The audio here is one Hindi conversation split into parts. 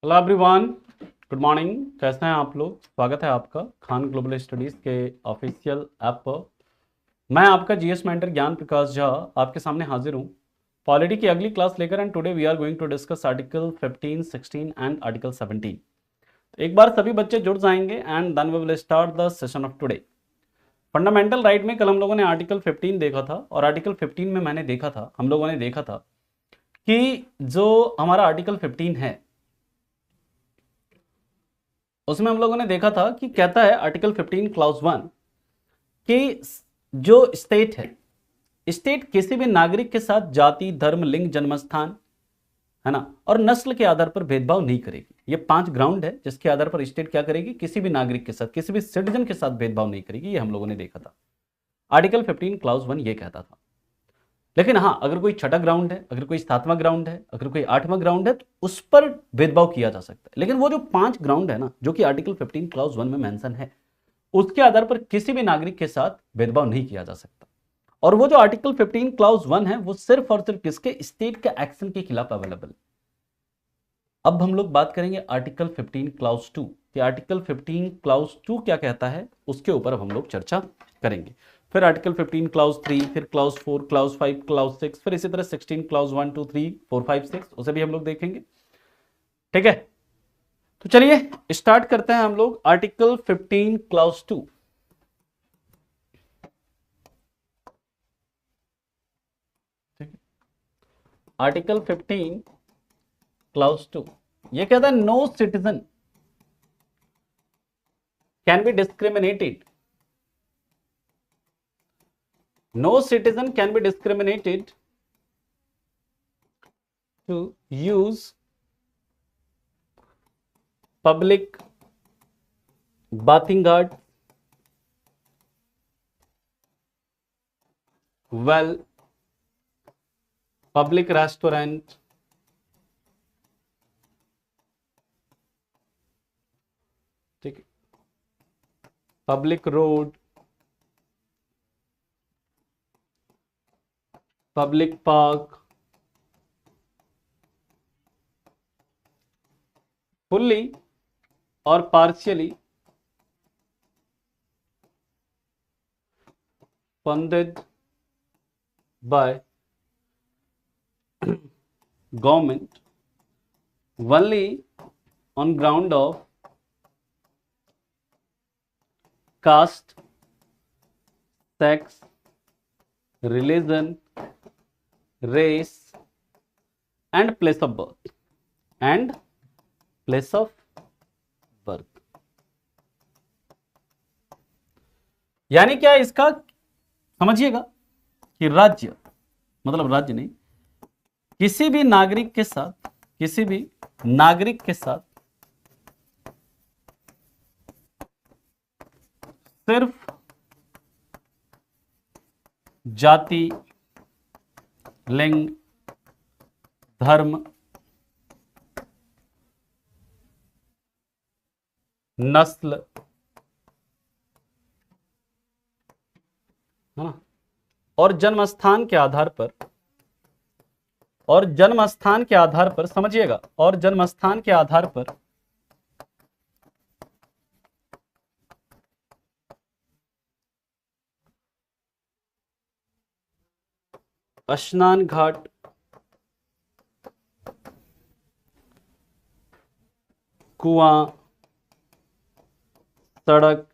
Hello everyone, good morning. कैसे हैं आप लोग? स्वागत है आपका खान ग्लोबल स्टडीज़ के ऑफिशियल ऐप पर। मैं आपका जीएस मेंटर ज्ञान प्रकाश झा आपके सामने हाजिर हूं पॉलिटी की अगली क्लास लेकर। And today we are going to discuss article 15, 16 and article 17। एक बार सभी बच्चे जुड़ जाएंगे and then we will start the session of today. Fundamental right में कल हम लोगों ने आर्टिकल 15 देखा था और आर्टिकल 15 में हम लोगों ने देखा था कि जो हमारा आर्टिकल 15 है उसमें हम लोगों ने देखा था कि कहता है आर्टिकल 15 क्लाउज 1 कि जो स्टेट है, स्टेट किसी भी नागरिक के साथ जाति, धर्म, लिंग, जन्मस्थान, है ना, और नस्ल के आधार पर भेदभाव नहीं करेगी। ये 5 ग्राउंड है जिसके आधार पर स्टेट क्या करेगी, किसी भी नागरिक के साथ, किसी भी सिटीजन के साथ भेदभाव नहीं करेगी। ये हम लोगों ने देखा था। आर्टिकल 15 क्लाउज 1 ये कहता था। लेकिन हाँ, अगर कोई छठा ग्राउंड है, अगर कोई 7वां ग्राउंड है, अगर कोई 8वां ग्राउंड है, तो उस पर भेदभाव किया जा सकता है। लेकिन वो जो 5 ग्राउंड है ना, जो कि आर्टिकल 15 क्लाउज 1 में मेंशन है, उसके आधार पर किसी भी नागरिक के साथ भेदभाव नहीं किया जा सकता। और वो जो आर्टिकल 15 क्लाउज 1 है वो सिर्फ और सिर्फ किसके, स्टेट के एक्शन के खिलाफ अवेलेबल। अब हम लोग बात करेंगे आर्टिकल 15 क्लाउज 2 कि आर्टिकल 15 क्लाउज 2 क्या कहता है, उसके ऊपर अब हम लोग चर्चा करेंगे। फिर आर्टिकल 15 क्लाउज 3, फिर क्लाउज 4, क्लाउज 5, क्लाउज 6, फिर इसी तरह 16 क्लाउज 1, 2, 3, 4, 5, 6, उसे भी हम लोग देखेंगे। ठीक है, तो चलिए स्टार्ट करते हैं हम लोग आर्टिकल 15 क्लाउज 2। आर्टिकल 15 क्लाउज 2 ये कहता है no citizen can be discriminated, no citizen can be discriminated to use public bathing guard, well, public restaurant, ठीक है, public road, public park, fully और partially funded by government only on ground of caste, sex, religion, race and place of birth and place of birth। यानी क्या इसका समझिएगा कि राज्य, मतलब राज्य नहीं, किसी भी नागरिक के साथ, किसी भी नागरिक के साथ सिर्फ जाति, लिंग, धर्म, नस्ल, है ना, और जन्मस्थान के आधार पर, और जन्मस्थान के आधार पर, समझिएगा, और जन्मस्थान के आधार पर स्नान घाट, कुआं, सड़क,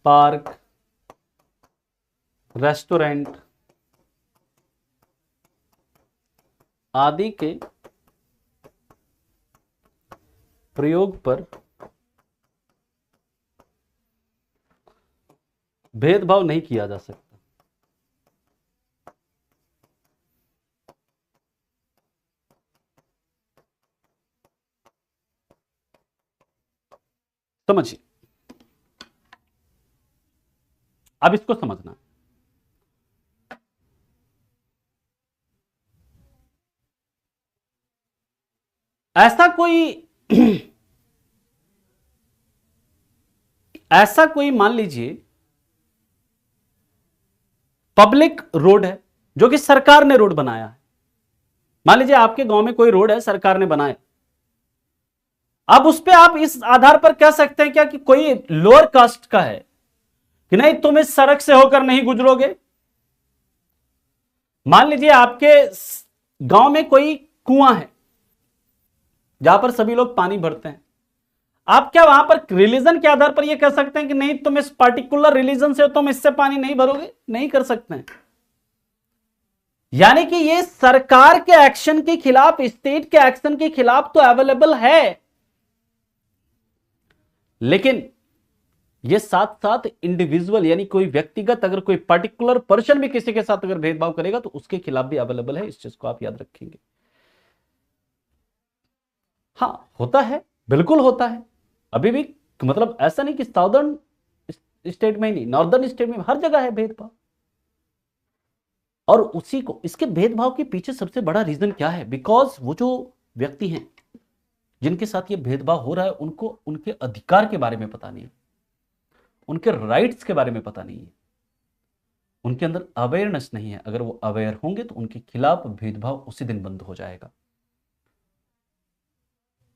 पार्क, रेस्टोरेंट आदि के प्रयोग पर भेदभाव नहीं किया जा सकता। समझिए, अब इसको समझना। ऐसा कोई ऐसा कोई मान लीजिए पब्लिक रोड है जो कि सरकार ने रोड बनाया है, मान लीजिए आपके गांव में कोई रोड है, सरकार ने बनाया, अब उस पे आप इस आधार पर कह सकते हैं क्या कि कोई लोअर कास्ट का है कि नहीं तुम इस सड़क से होकर नहीं गुजरोगे। मान लीजिए आपके गांव में कोई कुआं है जहां पर सभी लोग पानी भरते हैं, आप क्या वहां पर रिलीजन के आधार पर यह कह सकते हैं कि नहीं तुम इस पर्टिकुलर रिलीजन से हो, तुम इससे पानी नहीं भरोगे? नहीं कर सकते हैं। यानी कि ये सरकार के एक्शन के खिलाफ, स्टेट के एक्शन के खिलाफ तो अवेलेबल है, लेकिन ये साथ साथ इंडिविजुअल यानी कोई व्यक्तिगत, अगर कोई पर्टिकुलर पर्सन भी किसी के साथ अगर भेदभाव करेगा तो उसके खिलाफ भी अवेलेबल है। इस चीज को आप याद रखेंगे। हां, होता है, बिल्कुल होता है अभी भी, मतलब ऐसा नहीं कि साउदर्न स्टेट में ही नहीं, नॉर्दर्न स्टेट में हर जगह है भेदभाव। और उसी को, इसके भेदभाव के पीछे सबसे बड़ा रीजन क्या है? बिकॉज वो जो व्यक्ति हैं जिनके साथ ये भेदभाव हो रहा है, उनको उनके अधिकार के बारे में पता नहीं है, उनके राइट्स के बारे में पता नहीं है, उनके अंदर अवेयरनेस नहीं है। अगर वो अवेयर होंगे तो उनके खिलाफ भेदभाव उसी दिन बंद हो जाएगा।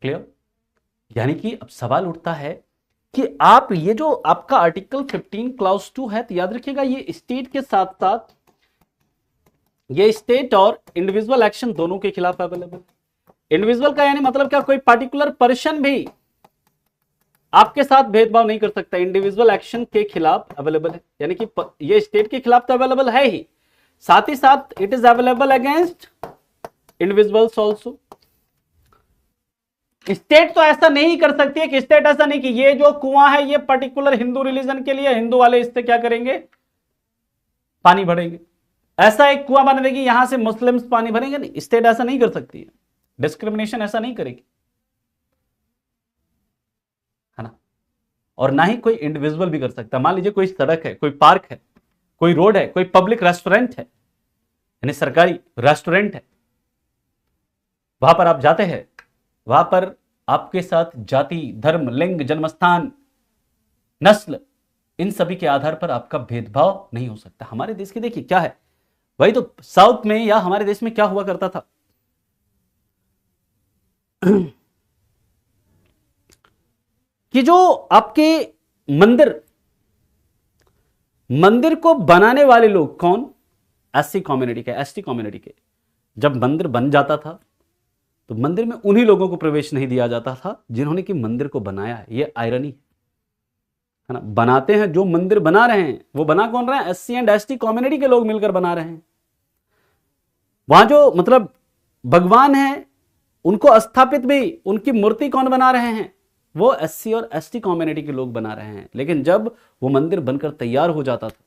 क्लियर? यानी कि अब सवाल उठता है कि आप ये जो आपका आर्टिकल 15 क्लॉज 2 है, तो याद रखिएगा ये स्टेट के साथ साथ ये स्टेट और इंडिविजुअल एक्शन दोनों के खिलाफ अवेलेबल। इंडिविजुअल का यानी मतलब क्या, कोई पर्टिकुलर पर्सन भी आपके साथ भेदभाव नहीं कर सकता, इंडिविजुअल एक्शन के खिलाफ अवेलेबल है। यानी कि ये स्टेट के खिलाफ तो अवेलेबल है ही, साथ ही साथ it is available against individuals also. State तो ऐसा नहीं कर सकती है कि स्टेट ऐसा नहीं कि ये जो कुआं है ये पर्टिकुलर हिंदू रिलीजन के लिए, हिंदू वाले इससे क्या करेंगे, पानी भरेंगे। ऐसा एक कुआं बना देगी, यहां से मुस्लिम्स पानी भरेंगे, नहीं, स्टेट ऐसा नहीं कर सकती है, डिस्क्रिमिनेशन ऐसा नहीं करेगी, है ना। और ना ही कोई इंडिविजुअल भी कर सकता। मान लीजिए कोई सड़क है, कोई पार्क है, कोई रोड है, कोई पब्लिक रेस्टोरेंट है, यानी सरकारी रेस्टोरेंट है, वहां पर आप जाते हैं, वहां पर आपके साथ जाति, धर्म, लिंग, जन्मस्थान, नस्ल, इन सभी के आधार पर आपका भेदभाव नहीं हो सकता। हमारे देश की देखिए क्या है, वही तो साउथ में या हमारे देश में क्या हुआ करता था कि जो आपके मंदिर को बनाने वाले लोग कौन, एससी कम्युनिटी के, एसटी कम्युनिटी के। जब मंदिर बन जाता था तो मंदिर में उन्हीं लोगों को प्रवेश नहीं दिया जाता था जिन्होंने कि मंदिर को बनाया है। ये आयरनी है ना। बनाते हैं, जो मंदिर बना रहे हैं वो बना कौन रहे हैं, एससी एंड एसटी कम्युनिटी के लोग मिलकर बना रहे हैं। वहां जो मतलब भगवान है उनको स्थापित भी, उनकी मूर्ति कौन बना रहे हैं, वो एससी और एसटी कम्युनिटी के लोग बना रहे हैं। लेकिन जब वो मंदिर बनकर तैयार हो जाता था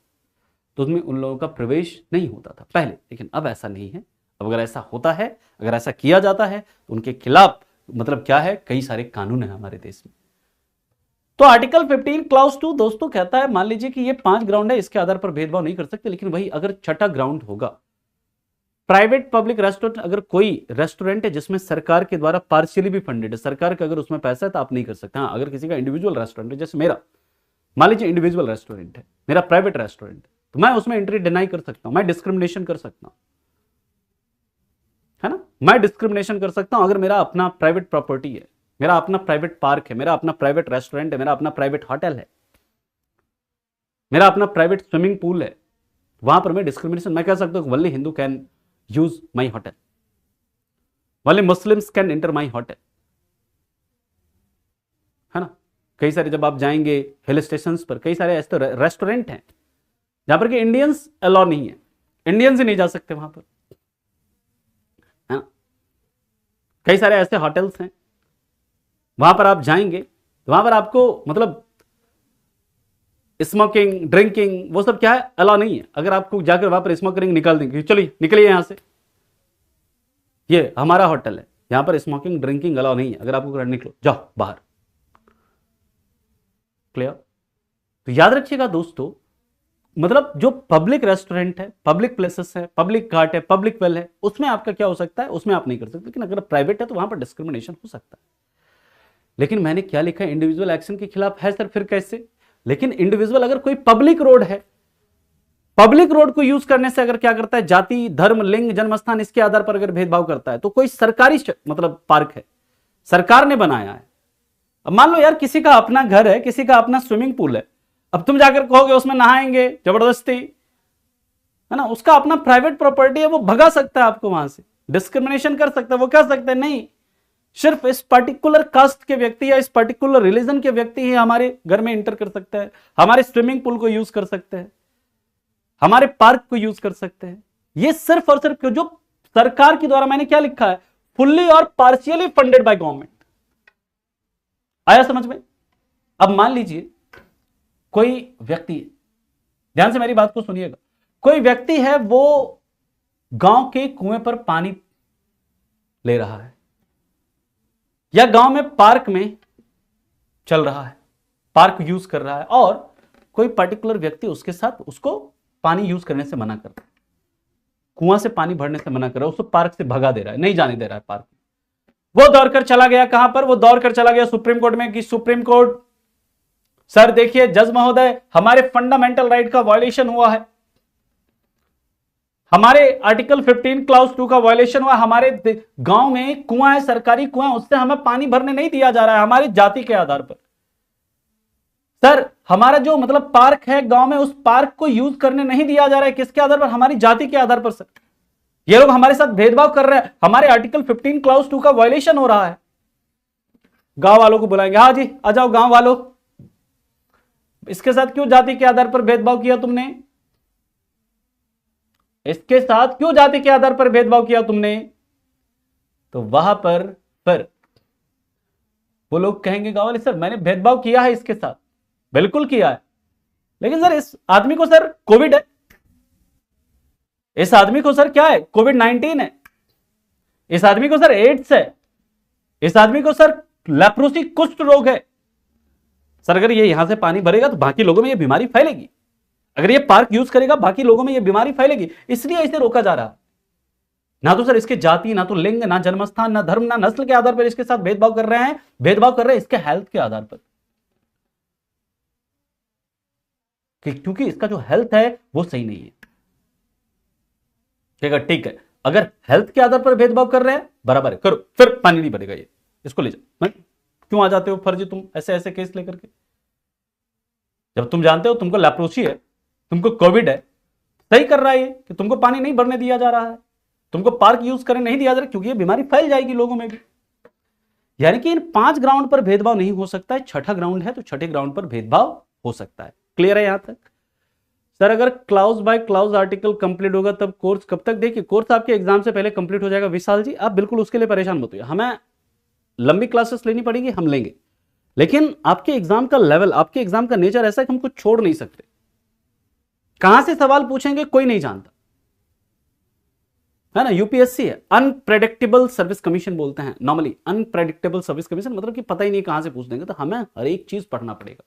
तो उसमें उन लोगों का प्रवेश नहीं होता था पहले, लेकिन अब ऐसा नहीं है। अब अगर ऐसा होता है, अगर ऐसा किया जाता है तो उनके खिलाफ मतलब क्या है, कई सारे कानून है हमारे देश में। तो आर्टिकल 15 क्लॉज 2 दोस्तों कहता है, मान लीजिए कि ये 5 ग्राउंड है, इसके आधार पर भेदभाव नहीं कर सकते। लेकिन वही अगर छठा ग्राउंड होगा, प्राइवेट पब्लिक रेस्टोरेंट, अगर कोई रेस्टोरेंट है जिसमें सरकार के द्वारा पार्शियली भी फंडेड है, सरकार का अगर उसमें पैसा है तो आप नहीं कर सकते। हाँ, अगर किसी का इंडिविजुअल रेस्टोरेंट है, जैसे मेरा, मान लीजिए इंडिविजुअल रेस्टोरेंट है, मेरा प्राइवेट रेस्टोरेंट, तो मैं उसमें एंट्री डिनाई कर सकता हूं, मैं डिस्क्रिमिनेशन कर सकता हूं, है ना। मैं डिस्क्रिमिनेशन कर सकता हूं अगर मेरा अपना प्राइवेट प्रॉपर्टी है, मेरा अपना प्राइवेट पार्क है, मेरा अपना प्राइवेट रेस्टोरेंट है, मेरा अपना प्राइवेट होटल है, मेरा अपना प्राइवेट स्विमिंग पूल है, वहां पर मैं डिस्क्रिमिनेशन, मैं कह सकता हूं only Hindu can use my hotel, only Muslims can enter my hotel, है ना। कई सारे जब आप जाएंगे हिल स्टेशन पर, कई सारे ऐसे रेस्टोरेंट हैं जहां पर कि इंडियंस अलाउ नहीं है, इंडियंस ही नहीं जा सकते वहां पर, है ना। कई सारे ऐसे होटल्स हैं वहां पर आप जाएंगे तो वहां पर आपको मतलब स्मोकिंग, ड्रिंकिंग, वो सब क्या है, अलाउ नहीं है। अगर आपको जाकर वहां पर स्मोकिंग निकाल देंगे, चलिए निकलिए यहां से, ये हमारा होटल है, यहां पर स्मोकिंग ड्रिंकिंग अलाउ नहीं है, अगर आपको करना निकलो, जाओ बाहर। क्लियर? तो याद रखिएगा दोस्तों, मतलब जो पब्लिक रेस्टोरेंट है, पब्लिक प्लेसेस है, पब्लिक घाट है, पब्लिक वेल है, उसमें आपका क्या हो सकता है, उसमें आप नहीं कर सकते। लेकिन अगर प्राइवेट है तो वहां पर डिस्क्रिमिनेशन हो सकता है। लेकिन मैंने क्या लिखा है, इंडिविजुअल एक्शन के खिलाफ है सर, फिर कैसे? लेकिन इंडिविजुअल, अगर कोई पब्लिक रोड है, पब्लिक रोड को यूज करने से अगर क्या करता है, जाति, धर्म, लिंग, जन्मस्थान, इसके आधार पर अगर भेदभाव करता है, तो कोई सरकारी मतलब पार्क है, सरकार ने बनाया है। अब मान लो यार किसी का अपना घर है, किसी का अपना स्विमिंग पूल है, अब तुम जाकर कहोगे उसमें नहाएंगे जबरदस्ती, है ना, उसका अपना प्राइवेट प्रॉपर्टी है, वो भगा सकता है आपको वहां से, डिस्क्रिमिनेशन कर सकता है, वो कह सकता है नहीं, सिर्फ इस पर्टिकुलर कास्ट के व्यक्ति या इस पर्टिकुलर रिलीजन के व्यक्ति ही हमारे घर में एंटर कर सकता है, हमारे स्विमिंग पूल को यूज कर सकते हैं, हमारे पार्क को यूज कर सकते हैं। ये सिर्फ और सिर्फ जो सरकार के द्वारा, मैंने क्या लिखा है, फुल्ली और पार्शियली फंडेड बाय गवर्नमेंट। आया समझ में? अब मान लीजिए कोई व्यक्ति है, ध्यान से मेरी बात को सुनिएगा, कोई व्यक्ति है वो गांव के कुएं पर पानी ले रहा है, या गांव में पार्क में चल रहा है, पार्क यूज कर रहा है, और कोई पर्टिकुलर व्यक्ति उसके साथ उसको पानी यूज करने से मना कर रहा है, कुआं से पानी भरने से मना कर रहा है, उसको पार्क से भगा दे रहा है, नहीं जाने दे रहा है पार्क। वो दौड़कर चला गया कहां पर, वो दौड़कर चला गया सुप्रीम कोर्ट में कि सुप्रीम कोर्ट सर देखिए जज महोदय, हमारे फंडामेंटल राइट का वायलेशन हुआ है, हमारे आर्टिकल 15 क्लाउज 2 का वायलेशन हुआ, हमारे गांव में कुआं है, सरकारी कुआं, उससे हमें पानी भरने नहीं दिया जा रहा है हमारी जाति के आधार पर। सर हमारा जो मतलब पार्क है गांव में, उस पार्क को यूज करने नहीं दिया जा रहा है, किसके आधार पर, हमारी जाति के आधार पर। सर ये लोग हमारे साथ भेदभाव कर रहे हैं, हमारे आर्टिकल 15 क्लाउज 2 का वायलेशन हो रहा है। गांव वालों को बुलाएंगे, हाँ जी आ जाओ गांव वालों, इसके साथ क्यों जाति के आधार पर भेदभाव किया तुमने, इसके साथ क्यों जाति के आधार पर भेदभाव किया तुमने। तो वहां पर फिर वो लोग कहेंगे गांव वाले, सर मैंने भेदभाव किया है इसके साथ, बिल्कुल किया है, लेकिन सर इस आदमी को सर कोविड है, इस आदमी को सर क्या है, कोविड-19 है, इस आदमी को सर एड्स है, इस आदमी को सर लेप्रोसी कुष्ठ रोग है। सर अगर ये यहां से पानी भरेगा तो बाकी लोगों में ये बीमारी फैलेगी, अगर ये पार्क यूज करेगा बाकी लोगों में ये बीमारी फैलेगी, इसलिए इसे रोका जा रहा है। ना तो सर इसके जाति, ना तो लिंग, ना जन्मस्थान, ना धर्म, ना नस्ल के आधार पर इसके साथ भेदभाव कर रहे हैं, भेदभाव कर रहे हैं इसके हेल्थ के आधार पर, क्योंकि इसका जो हेल्थ है वो सही नहीं है। ठीक है, अगर हेल्थ के आधार पर भेदभाव कर रहे हैं बराबर है, करो, फिर पानी नहीं भरेगा, ये इसको ले जाओ। क्यों आ जाते हो फर्जी तुम ऐसे ऐसे केस लेकर के, जब तुम जानते हो तुमको लेप्रोसी है, तुमको कोविड है, सही कर रहा है ये कि तुमको पानी नहीं भरने दिया जा रहा है, तुमको पार्क यूज करने नहीं दिया जा रहा, क्योंकि ये बीमारी फैल जाएगी लोगों में भी। यानी कि इन 5 ग्राउंड पर भेदभाव नहीं हो सकता है, छठा ग्राउंड है तो छठे ग्राउंड पर भेदभाव हो सकता है। क्लियर है यहां तक? सर अगर clause by clause article complete होगा तब कोर्स कब तक, देखिए कोर्स आपके एग्जाम से पहले कंप्लीट हो जाएगा विशाल जी, आप बिल्कुल उसके लिए परेशान मत होइए, हमें लंबी क्लासेस लेनी पड़ेगी, हम लेंगे, लेकिन आपके एग्जाम का लेवल, आपके एग्जाम का नेचर ऐसा है कि हम कुछ छोड़ नहीं सकते। कहां से सवाल पूछेंगे कोई नहीं जानता, है ना, यूपीएससी है, अनप्रेडिक्टेबल सर्विस कमीशन बोलते हैं नॉर्मली, अनप्रेडिक्टेबल सर्विस कमीशन, मतलब कि पता ही नहीं कहां से पूछ देंगे, तो हमें हर एक चीज पढ़ना पड़ेगा।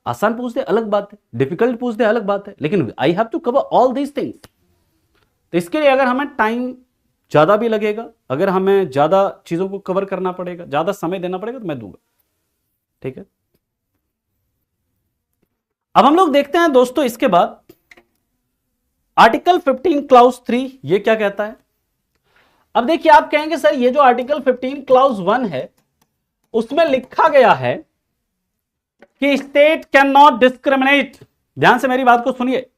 आसान पूछ दे अलग बात है, डिफिकल्ट पूछ दे अलग बात है, लेकिन I have to cover all these things. तो इसके लिए अगर हमें टाइम ज्यादा भी लगेगा, अगर हमें ज्यादा चीजों को कवर करना पड़ेगा, ज्यादा समय देना पड़ेगा, तो मैं दूंगा। ठीक है, अब हम लोग देखते हैं दोस्तों इसके बाद आर्टिकल 15 क्लाउज 3 ये क्या कहता है। अब देखिए आप कहेंगे सर ये जो आर्टिकल 15 क्लाउज 1 है उसमें लिखा गया है कि स्टेट कैन नॉट डिस्क्रिमिनेट, ध्यान से मेरी बात को सुनिए,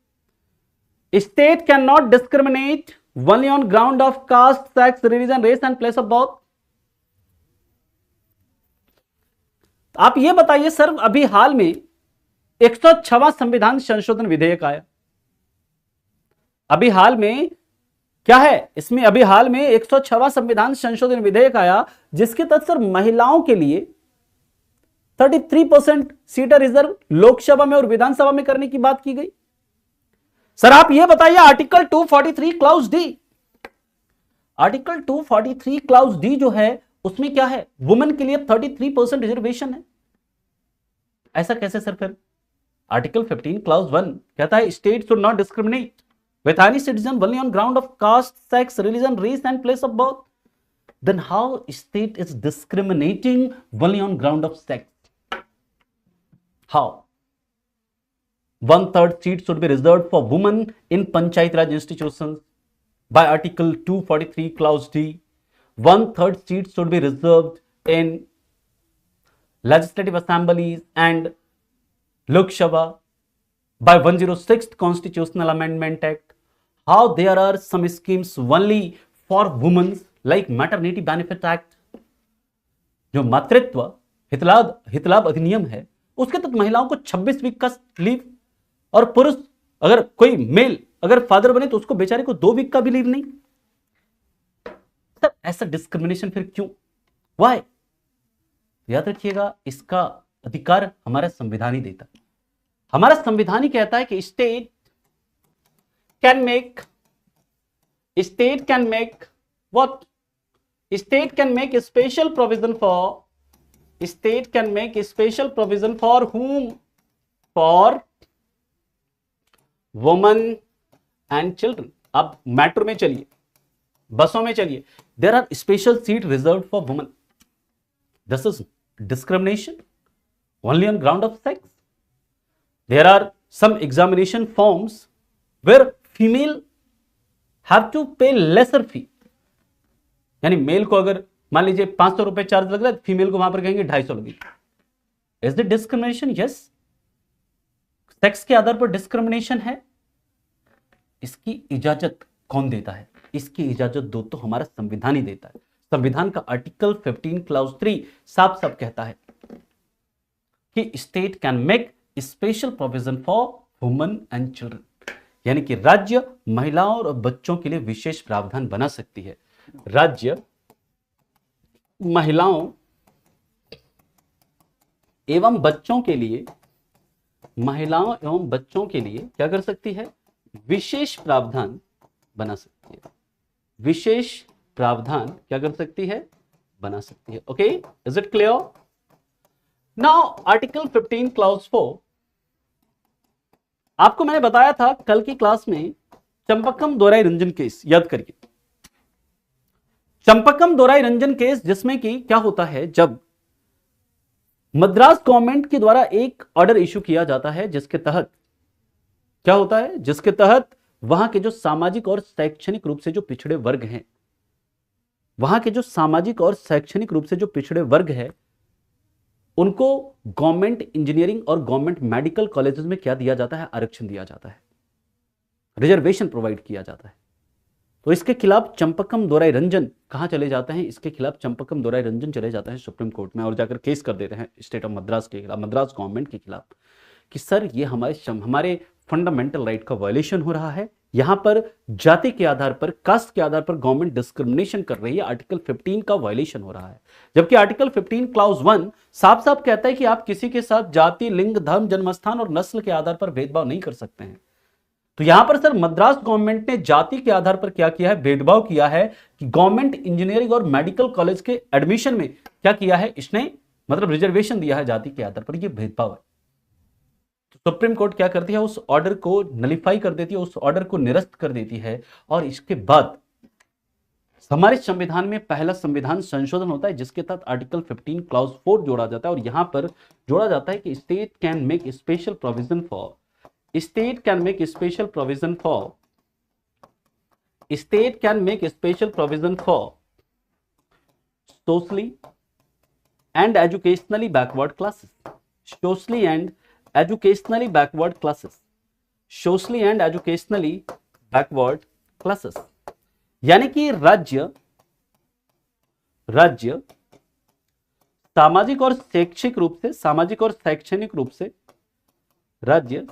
state can not discriminate only on ground of caste, sex, religion, race and place of birth. आप ये बताइए सर अभी हाल में 106वां संविधान संशोधन विधेयक आया, अभी हाल में क्या है इसमें, अभी हाल में 106वां संविधान संशोधन विधेयक आया जिसके तहत सर महिलाओं के लिए 33% सीटें रिजर्व लोकसभा में और विधानसभा में करने की बात की गई। सर आप यह बताइए article 243 clause D, article 243 clause D जो है उसमें क्या है, वुमेन के लिए 33% रिजर्वेशन है। ऐसा कैसे सर? फिर आर्टिकल 15 क्लाउज 1 कहता है state should not discriminate with any citizen only on ground of caste, sex, religion, race and place of birth. Then how state is discriminating only on ground of sex? How? 1/3 seat should be reserved for women in Panchayat Raj institutions by Article 243 Clause D. 1/3 seat should be reserved in legislative assemblies and Lok Sabha by 106th Constitutional Amendment Act. How there are some schemes only for women like Maternity Benefit Act. जो मातृत्व हितलाभ अधिनियम है उसके तहत महिलाओं को 26 वीक का लीव, और पुरुष अगर कोई मेल अगर फादर बने तो उसको बेचारे को 2 वीक का भी लीव नहीं। सर ऐसा डिस्क्रिमिनेशन फिर क्यों, वाई? याद रखिएगा, इसका अधिकार हमारा संविधान ही देता है। हमारा संविधान ही कहता है कि state can make what? State can make a special provision for whom? For women and children. अब मेट्रो में चलिए, बसों में चलिए, there are special seat reserved for women. This is discrimination only on ground of sex. There are some examination forms where female have to pay lesser fee. यानी मेल को अगर मान लीजिए 500 रुपए चार्ज लग रहा है, फीमेल को वहां पर कहेंगे 250 लगेगी। Is the discrimination? Yes. Sex के आधार पर डिस्क्रिमिनेशन है। इसकी इजाजत कौन देता है? इसकी इजाजत दो तो हमारा संविधान ही देता है। संविधान का आर्टिकल 15 क्लाउज 3 साफ साफ कहता है कि state can make special provision for women and children, यानी कि राज्य महिलाओं और बच्चों के लिए विशेष प्रावधान बना सकती है। राज्य महिलाओं एवं बच्चों के लिए क्या कर सकती है? विशेष प्रावधान बना सकती है। विशेष प्रावधान क्या कर सकती है? बना सकती है। Okay, is it clear? Now article 15 clause 4, आपको मैंने बताया था कल की क्लास में चंपकम दोराई रंजन केस, याद करिए चंपकम दोराई रंजन केस, जिसमें कि क्या होता है, जब मद्रास गवर्नमेंट के द्वारा एक ऑर्डर इशू किया जाता है जिसके तहत क्या होता है, जिसके तहत वहां के जो सामाजिक और शैक्षणिक रूप से जो पिछड़े वर्ग हैं, वहां के जो सामाजिक और शैक्षणिक रूप से जो पिछड़े वर्ग है, उनको गवर्नमेंट इंजीनियरिंग और गवर्नमेंट मेडिकल कॉलेजेस में क्या दिया जाता है? आरक्षण दिया जाता है, रिजर्वेशन प्रोवाइड किया जाता है। तो इसके खिलाफ चंपकम दोराई रंजन कहां चले जाते हैं? इसके खिलाफ चंपकम दोराई रंजन चले जाते हैं सुप्रीम कोर्ट में और जाकर केस कर देते हैं स्टेट ऑफ मद्रास के खिलाफ, मद्रास गवर्नमेंट के खिलाफ, कि सर ये हमारे फंडामेंटल राइट का वायलेशन हो रहा है। यहां पर जाति के आधार पर, कास्ट के आधार पर गवर्नमेंट डिस्क्रिमिनेशन कर रही है, आर्टिकल 15 का वायलेशन हो रहा है। जबकि आर्टिकल 15 क्लाउज 1 साफ साफ कहता है कि आप किसी के साथ जाति, लिंग, धर्म, जन्मस्थान और नस्ल के आधार पर भेदभाव नहीं कर सकते हैं। तो यहां पर सर मद्रास गवर्नमेंट ने जाति के आधार पर क्या किया है? भेदभाव किया है कि गवर्नमेंट इंजीनियरिंग और मेडिकल कॉलेज के एडमिशन में क्या किया है इसने, मतलब रिजर्वेशन दिया है जाति के आधार पर। यह भेदभाव है। तो सुप्रीम कोर्ट क्या करती है? उस ऑर्डर को नलिफाई कर देती है, उस ऑर्डर को निरस्त कर देती है। और इसके बाद हमारे संविधान में पहला संविधान संशोधन होता है जिसके तहत आर्टिकल 15 क्लाउज 4 जोड़ा जाता है। और यहां पर जोड़ा जाता है कि state can make special provision for socially and educationally backward classes, यानी कि राज्य सामाजिक और शैक्षिक रूप से, राज्य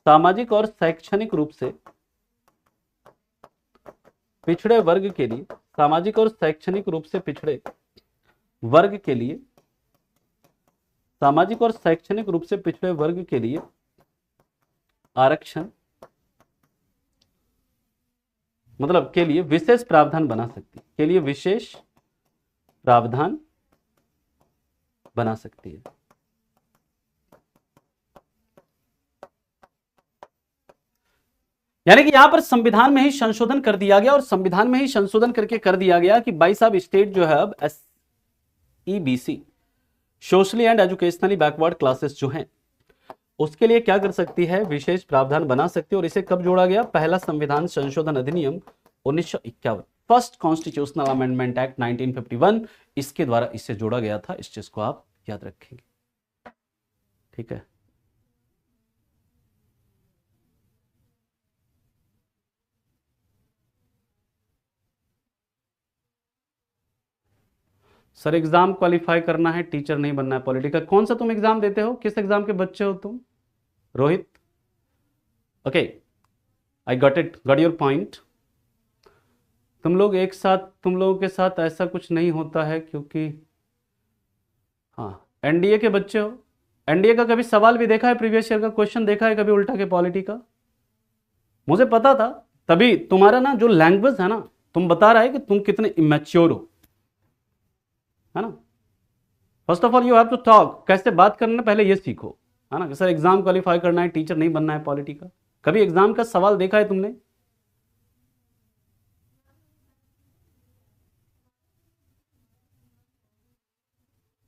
सामाजिक और शैक्षणिक रूप से पिछड़े वर्ग के लिए, सामाजिक और शैक्षणिक रूप से पिछड़े वर्ग के लिए, सामाजिक और शैक्षणिक रूप से पिछड़े वर्ग के लिए आरक्षण, मतलब के लिए विशेष प्रावधान बना सकती है, के लिए विशेष प्रावधान बना सकती है। यानी कि यहां पर संविधान में ही संशोधन कर दिया गया, और संविधान में ही संशोधन करके कर दिया गया कि भाई साहब स्टेट जो है अब SEBC socially and educationally backward classes जो हैं उसके लिए क्या कर सकती है, विशेष प्रावधान बना सकती है। और इसे कब जोड़ा गया, पहला संविधान संशोधन अधिनियम 1951, फर्स्ट कॉन्स्टिट्यूशनल अमेंडमेंट एक्ट 1951, इसके द्वारा इसे जोड़ा गया था। इस चीज को आप याद रखेंगे, ठीक है। सर एग्जाम क्वालिफाई करना है, टीचर नहीं बनना है, पॉलिटिकल। कौन सा तुम एग्जाम देते हो, किस एग्जाम के बच्चे हो तुम, Rohit? Okay, I got it, got your point. तुम लोग एक साथ, तुम लोगों के साथ ऐसा कुछ नहीं होता है क्योंकि हाँ एनडीए के बच्चे हो। एनडीए का कभी सवाल भी देखा है, प्रीवियस ईयर का क्वेश्चन देखा है कभी उल्टा के पॉलिटी का? मुझे पता था, तभी तुम्हारा ना जो लैंग्वेज है ना, तुम बता रहा है कि तुम कितने इमेच्योर हो, है ना। First of all you have to talk, कैसे बात करना पहले ये सीखो, है ना। कि सर एग्जाम क्वालिफाई करना है, टीचर नहीं बनना है, पॉलिटी का। कभी एग्जाम का सवाल देखा है तुमने?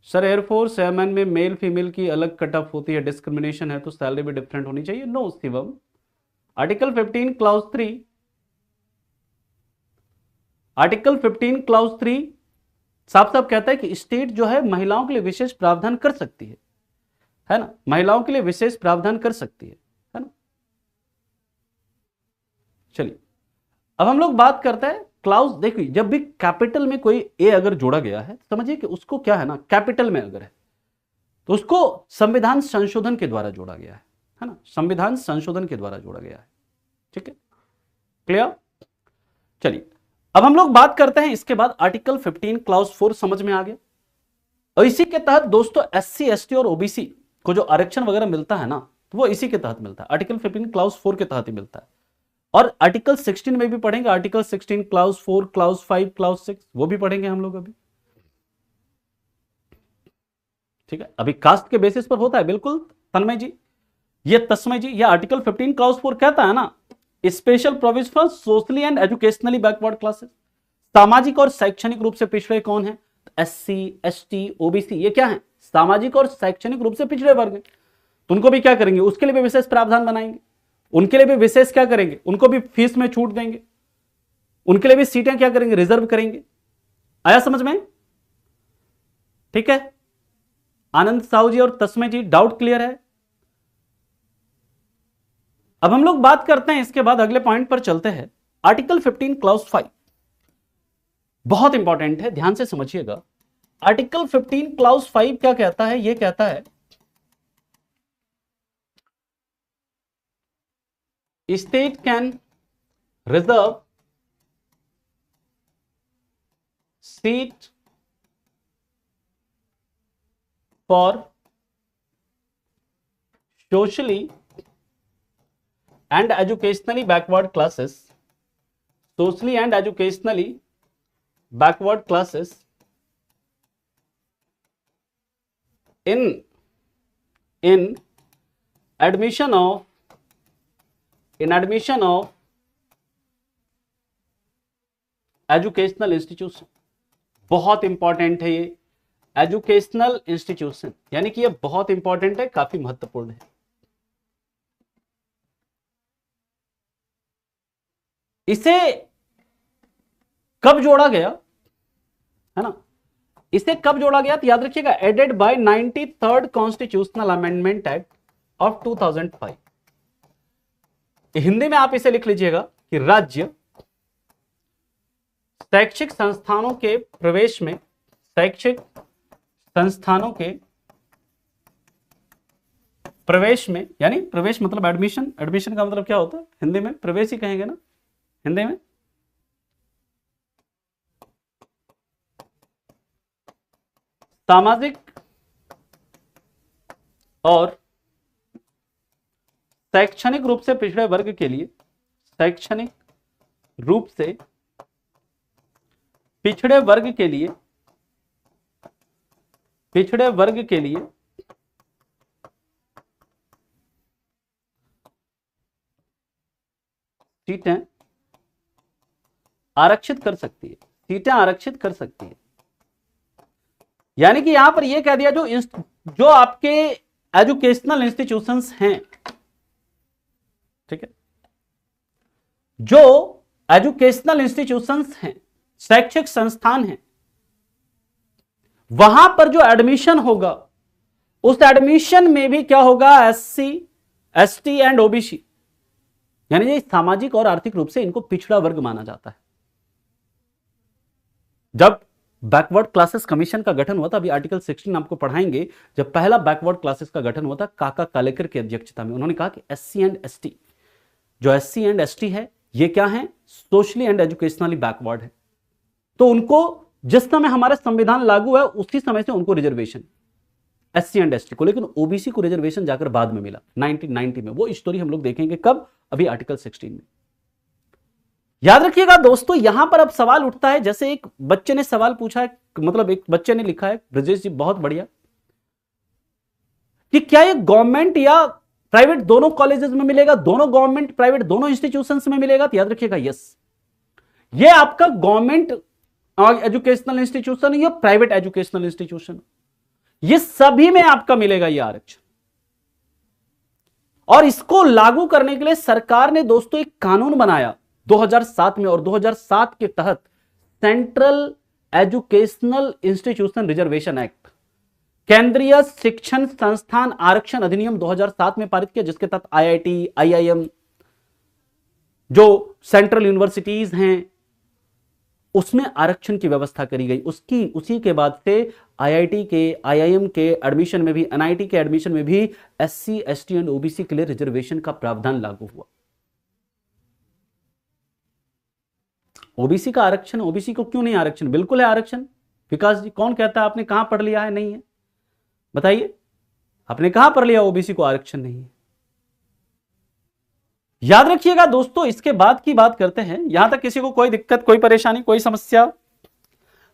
सर एयरफोर्स एयरमैन में मेल फीमेल की अलग कट ऑफ होती है, डिस्क्रिमिनेशन है तो सैलरी भी डिफरेंट होनी चाहिए। No Shivam, article 15 clause 3, article 15 clause 3 साफ साफ कहता है कि स्टेट जो है महिलाओं के लिए विशेष प्रावधान कर सकती है ना, महिलाओं के लिए विशेष प्रावधान कर सकती है ना। चलिए अब हम लोग बात करते हैं क्लाउज। देखिए जब भी कैपिटल में कोई ए अगर जोड़ा गया है, समझिए कि उसको क्या है ना, कैपिटल में अगर है तो उसको संविधान संशोधन के द्वारा जोड़ा गया है ना, संविधान संशोधन के द्वारा जोड़ा गया है, ठीक है, क्लियर। चलिए अब हम लोग बात करते हैं इसके बाद आर्टिकल 15 क्लाउज 4, समझ में आ गया। और इसी के तहत दोस्तों एससी एसटी और ओबीसी को जो आरक्षण वगैरह मिलता है ना, तो वो इसी के तहत मिलता है, आर्टिकल 15 क्लाउज 4 के तहत ही मिलता है। और आर्टिकल 16 में भी पढ़ेंगे, आर्टिकल 16 क्लाउज 4, क्लाउज 5, क्लाउज 6, वो भी पढ़ेंगे हम लोग अभी, ठीक है। अभी कास्ट के बेसिस पर होता है, बिल्कुल तन्मय जी, ये तस्मय जी, ये आर्टिकल 15 क्लाउज 4 कहता है ना, special provision for socially and educationally backward classes. सामाजिक और शैक्षणिक रूप से पिछड़े कौन है, एससी एसटी ओबीसी, ये क्या है, सामाजिक और शैक्षणिक रूप से पिछड़े वर्ग। तो उनको भी क्या करेंगे, उसके लिए भी विशेष प्रावधान बनाएंगे, उनके लिए भी विशेष क्या करेंगे, उनको भी फीस में छूट देंगे, उनके लिए भी सीटें क्या करेंगे, रिजर्व करेंगे। आया समझ में, ठीक है। आनंद साहू जी और तस्मय जी, डाउट क्लियर है? अब हम लोग बात करते हैं, इसके बाद अगले पॉइंट पर चलते हैं। आर्टिकल 15 क्लाउज 5 बहुत इंपॉर्टेंट है, ध्यान से समझिएगा। आर्टिकल 15 क्लाउज 5 क्या कहता है, यह कहता है state can reserve seat for socially and educationally backward classes, socially and educationally backward classes in admission of educational institution. बहुत इंपॉर्टेंट है ये, एजुकेशनल इंस्टीट्यूशन, यानी कि ये बहुत इंपॉर्टेंट है, काफी महत्वपूर्ण है। इसे कब जोड़ा गया, है ना, इसे कब जोड़ा गया तो याद रखिएगा, added by 93rd constitutional amendment act of 2005। Hindi में आप इसे लिख लीजिएगा कि राज्य शैक्षिक संस्थानों के प्रवेश में, शैक्षिक संस्थानों के प्रवेश में, यानी प्रवेश मतलब एडमिशन, एडमिशन का मतलब क्या होता है हिंदी में, प्रवेश ही कहेंगे ना हिंदी में। सामाजिक और शैक्षणिक रूप से पिछड़े वर्ग के लिए, शैक्षणिक रूप से पिछड़े वर्ग के लिए, पिछड़े वर्ग के लिए सीटें आरक्षित कर सकती है, सीटें आरक्षित कर सकती है। यानी कि यहां पर यह कह दिया जो आपके एजुकेशनल इंस्टीट्यूशंस हैं, ठीक है, जो एजुकेशनल इंस्टीट्यूशंस हैं, शैक्षिक संस्थान हैं, वहां पर जो एडमिशन होगा उस एडमिशन में भी क्या होगा, एससी, एसटी एंड ओबीसी, यानी ये सामाजिक और आर्थिक रूप से इनको पिछड़ा वर्ग माना जाता है। जब बैकवर्ड क्लासेस कमीशन का गठन हुआ था, अभी आर्टिकल 16 आपको पढ़ाएंगे, जब पहला बैकवर्ड क्लासेस का गठन हुआ था काका कालेकर की अध्यक्षता में, उन्होंने कहा कि एससी एंड एसटी, जो एससी एंड एसटी है ये क्या है, सोशली एंड एजुकेशनली बैकवर्ड है, तो उनको जिस समय हमारा संविधान लागू है उसी समय से उनको रिजर्वेशन, एससी एंड एसटी को, लेकिन ओबीसी को रिजर्वेशन जाकर बाद में मिला 1990 में। वो स्टोरी हम लोग देखेंगे कब, अभी आर्टिकल 16 में। याद रखिएगा दोस्तों, यहां पर अब सवाल उठता है, जैसे एक बच्चे ने सवाल पूछा है, मतलब एक बच्चे ने लिखा है, ब्रजेश जी बहुत बढ़िया, कि क्या ये गवर्नमेंट या प्राइवेट दोनों कॉलेजेस में मिलेगा, दोनों गवर्नमेंट प्राइवेट दोनों इंस्टीट्यूशंस में मिलेगा? तो याद रखिएगा यस, ये आपका गवर्नमेंट एजुकेशनल इंस्टीट्यूशन है या प्राइवेट एजुकेशनल इंस्टीट्यूशन, ये सभी में आपका मिलेगा ये आरक्षण। और इसको लागू करने के लिए सरकार ने दोस्तों एक कानून बनाया 2007 में, और 2007 के तहत central educational institution reservation act, केंद्रीय शिक्षण संस्थान आरक्षण अधिनियम 2007 में पारित किया, जिसके तहत आईआईटी, आईआईएम, जो सेंट्रल यूनिवर्सिटीज हैं उसमें आरक्षण की व्यवस्था करी गई। उसी के बाद से आईआईटी के, आईआईएम के एडमिशन में भी, एनआईटी के एडमिशन में भी एससी, एसटी एंड ओबीसी के लिए रिजर्वेशन का प्रावधान लागू हुआ। ओबीसी का आरक्षण, ओबीसी को क्यों नहीं आरक्षण? बिल्कुल है आरक्षण। विकास जी कौन कहता है, आपने कहां पढ़ लिया है? नहीं है, बताइए आपने कहां पढ़ लिया ओबीसी को आरक्षण नहीं है? याद रखिएगा दोस्तों, इसके बाद की बात करते हैं। यहां तक किसी को कोई दिक्कत, कोई परेशानी, कोई समस्या?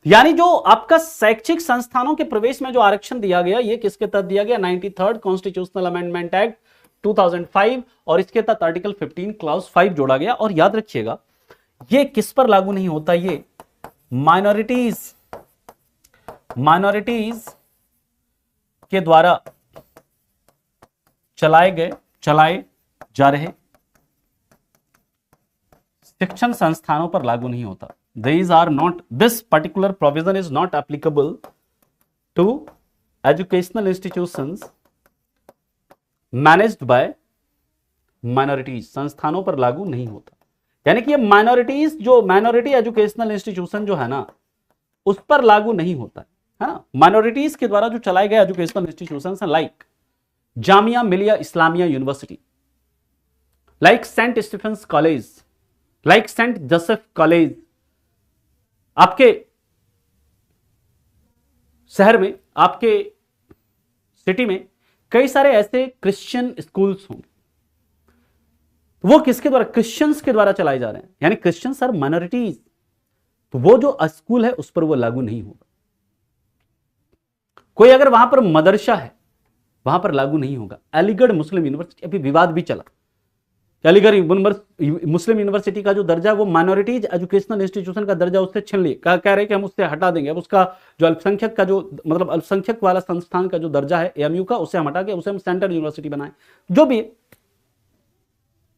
यानी जो आपका शैक्षिक संस्थानों के प्रवेश में जो आरक्षण दिया गया, ये किसके तहत दिया गया? 93rd कॉन्स्टिट्यूशनल अमेंडमेंट एक्ट 2005, और इसके तहत आर्टिकल 15 क्लॉज 5 जोड़ा गया। और याद रखिएगा ये किस पर लागू नहीं होता, ये माइनॉरिटीज के द्वारा चलाए जा रहे शिक्षण संस्थानों पर लागू नहीं होता। This particular provision is not applicable to educational institutions managed by minorities, संस्थानों पर लागू नहीं होता। यानी कि ये माइनॉरिटीज, जो माइनॉरिटी एजुकेशनल इंस्टीट्यूशन जो है ना, उस पर लागू नहीं होता है ना। माइनॉरिटीज के द्वारा जो चलाए गए एजुकेशनल इंस्टीट्यूशन हैं, like Jamia Millia Islamia university, like saint Stephen's college, like saint Joseph college, आपके शहर में, आपके सिटी में कई सारे ऐसे क्रिश्चियन स्कूल्स होंगे, वो किसके द्वारा? क्रिश्चियंस के द्वारा चलाए जा रहे हैं। यानी क्रिश्चियंस आर माइनॉरिटीज, तो वो जो स्कूल है उस पर वो लागू नहीं होगा। कोई अगर वहां पर मदरसा है, वहां पर लागू नहीं होगा। अलीगढ़ मुस्लिम यूनिवर्सिटी, अभी विवाद भी चला, अलीगढ़ मुस्लिम यूनिवर्सिटी का जो दर्जा है वो माइनॉरिटीज एजुकेशनल इंस्टीट्यूशन का दर्जा उससे छीन लिया, कह रहे कि हम उससे हटा देंगे। अब उसका जो अल्पसंख्यक का जो, मतलब अल्पसंख्यक वाला संस्थान का जो दर्जा है एएमयू का, उसे हम हटा के उसे हम सेंट्रल यूनिवर्सिटी बनाए। जो भी है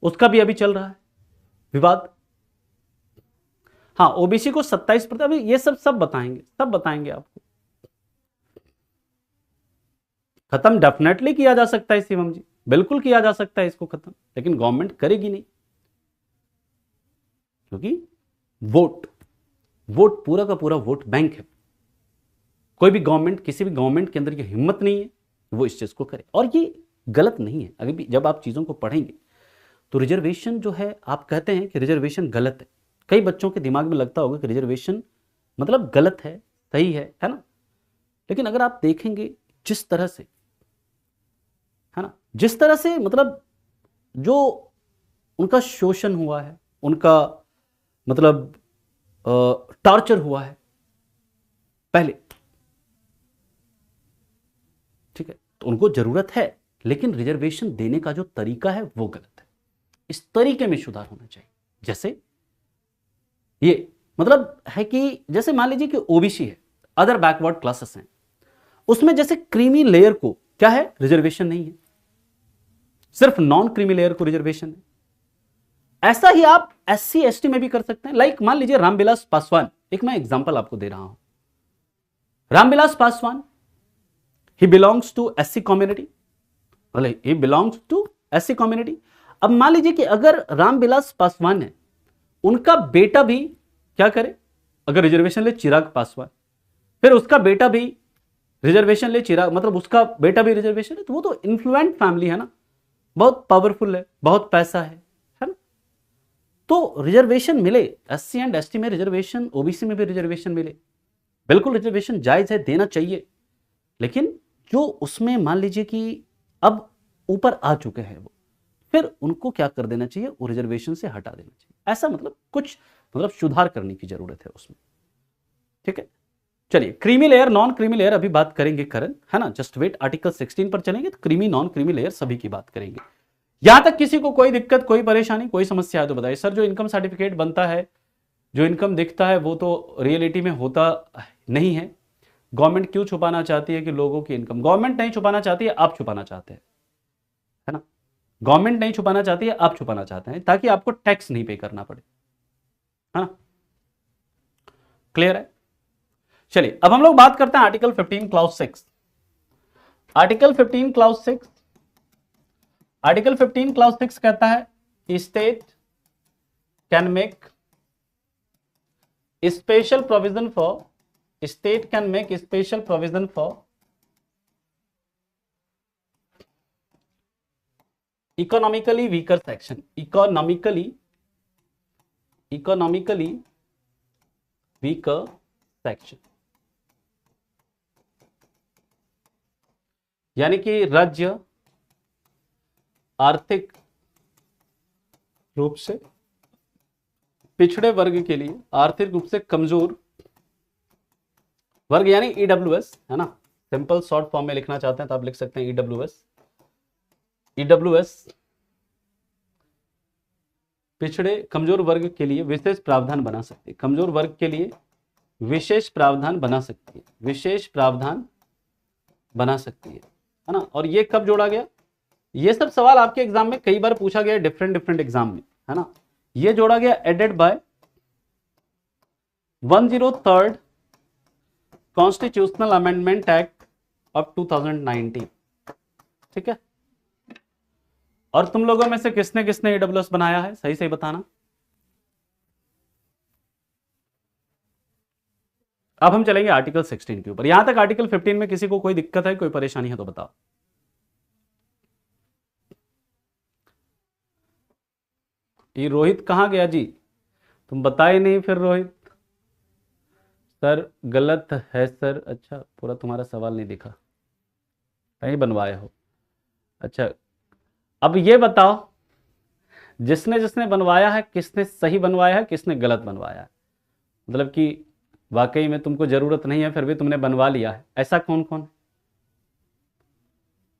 उसका भी अभी चल रहा है विवाद। हाँ, ओबीसी को 27%, अभी ये सब बताएंगे आपको। खत्म डेफिनेटली किया जा सकता है शिवम जी, बिल्कुल किया जा सकता है इसको खत्म, लेकिन गवर्नमेंट करेगी नहीं, क्योंकि वोट पूरा का पूरा वोट बैंक है। कोई भी गवर्नमेंट, किसी भी गवर्नमेंट के अंदर ये हिम्मत नहीं है वो इस चीज को करे, और ये गलत नहीं है। अभी भी जब आप चीजों को पढ़ेंगे तो रिजर्वेशन जो है, आप कहते हैं कि रिजर्वेशन गलत है, कई बच्चों के दिमाग में लगता होगा कि रिजर्वेशन मतलब गलत है, सही है ना। लेकिन अगर आप देखेंगे जिस तरह से, है ना, जिस तरह से मतलब जो उनका शोषण हुआ है, उनका मतलब टॉर्चर हुआ है पहले, ठीक है, तो उनको जरूरत है, लेकिन रिजर्वेशन देने का जो तरीका है वो गलत है। इस तरीके में सुधार होना चाहिए। जैसे ये मतलब है कि जैसे मान लीजिए कि ओबीसी है, अदर बैकवर्ड क्लासेस हैं, उसमें जैसे क्रीमी लेयर को क्या है, रिजर्वेशन नहीं है, सिर्फ नॉन क्रीमी लेयर को रिजर्वेशन है। ऐसा ही आप SC ST में भी कर सकते हैं। लाइक मान लीजिए रामविलास पासवान, एक मैं एग्जांपल आपको दे रहा हूं। Ramvilas Paswan, he belongs to SC community, मतलब he belongs to SC community. अब मान लीजिए कि अगर रामविलास पासवान है, उनका बेटा भी क्या करे, अगर रिजर्वेशन ले चिराग पासवान, फिर उसका बेटा भी रिजर्वेशन ले चिराग, मतलब उसका बेटा भी रिजर्वेशन है, तो वो तो इन्फ्लुएंट फैमिली है ना, बहुत पावरफुल है, बहुत पैसा है ना। तो रिजर्वेशन मिले, SC एंड ST में रिजर्वेशन, OBC में भी रिजर्वेशन मिले, बिल्कुल रिजर्वेशन जायज है, देना चाहिए। लेकिन जो उसमें मान लीजिए कि अब ऊपर आ चुके हैं वो, फिर उनको क्या कर देना चाहिए, वो रिजर्वेशन से हटा देना चाहिए। ऐसा मतलब कुछ सुधार करने की जरूरत है उसमें, ठीक है। चलिए creamy layer, non creamy layer अभी बात करेंगे करण, है ना, जस्ट वेट, आर्टिकल 16 पर चलेंगे तो क्रीमी नॉन क्रीमी लेयर सभी की बात करेंगे। यहां तक किसी को कोई दिक्कत, कोई परेशानी, कोई समस्या है तो बताइए। सर जो इनकम सर्टिफिकेट बनता है, जो इनकम दिखता है, वो तो रियलिटी में होता नहीं है। गवर्नमेंट क्यों छुपाना चाहती है कि लोगों की इनकम? गवर्नमेंट नहीं छुपाना चाहती है, आप छुपाना चाहते हैं, है ना। गवर्नमेंट नहीं छुपाना चाहती है, आप छुपाना चाहते हैं, ताकि आपको टैक्स नहीं पे करना पड़े, है ना। क्लियर है। चलिए अब हम लोग बात करते हैं article 15 clause 6। Article 15 clause 6, article 15 clause 6 कहता है state can make special provision for, state can make special provision for economically weaker section, economically weaker section, यानी कि राज्य आर्थिक रूप से पिछड़े वर्ग के लिए, आर्थिक रूप से कमजोर वर्ग यानी EWS, है ना। सिंपल शॉर्ट फॉर्म में लिखना चाहते हैं तो आप लिख सकते हैं EWS पिछड़े कमजोर वर्ग के लिए विशेष प्रावधान बना सकती है, कमजोर वर्ग के लिए विशेष प्रावधान बना सकती है, विशेष प्रावधान बना सकती है ना। और ये कब जोड़ा गया? ये सब सवाल आपके एग्जाम में कई बार पूछा गया, डिफरेंट एग्जाम में, है ना। ये जोड़ा गया added by 103rd constitutional amendment act of 2019, ठीक है। और तुम लोगों में से किसने किसने EWS बनाया है, सही सही बताना। अब हम चलेंगे आर्टिकल 16 के ऊपर। यहां तक आर्टिकल 15 में किसी को कोई दिक्कत है, कोई परेशानी है तो बताओ। ये रोहित कहां गया जी, तुम बताए नहीं फिर। रोहित सर गलत है सर, अच्छा पूरा तुम्हारा सवाल नहीं दिखा, कहीं बनवाए हो। अच्छा अब ये बताओ, जिसने जिसने बनवाया है, किसने सही बनवाया है, किसने गलत बनवाया है, मतलब कि वाकई में तुमको जरूरत नहीं है फिर भी तुमने बनवा लिया है, ऐसा कौन कौन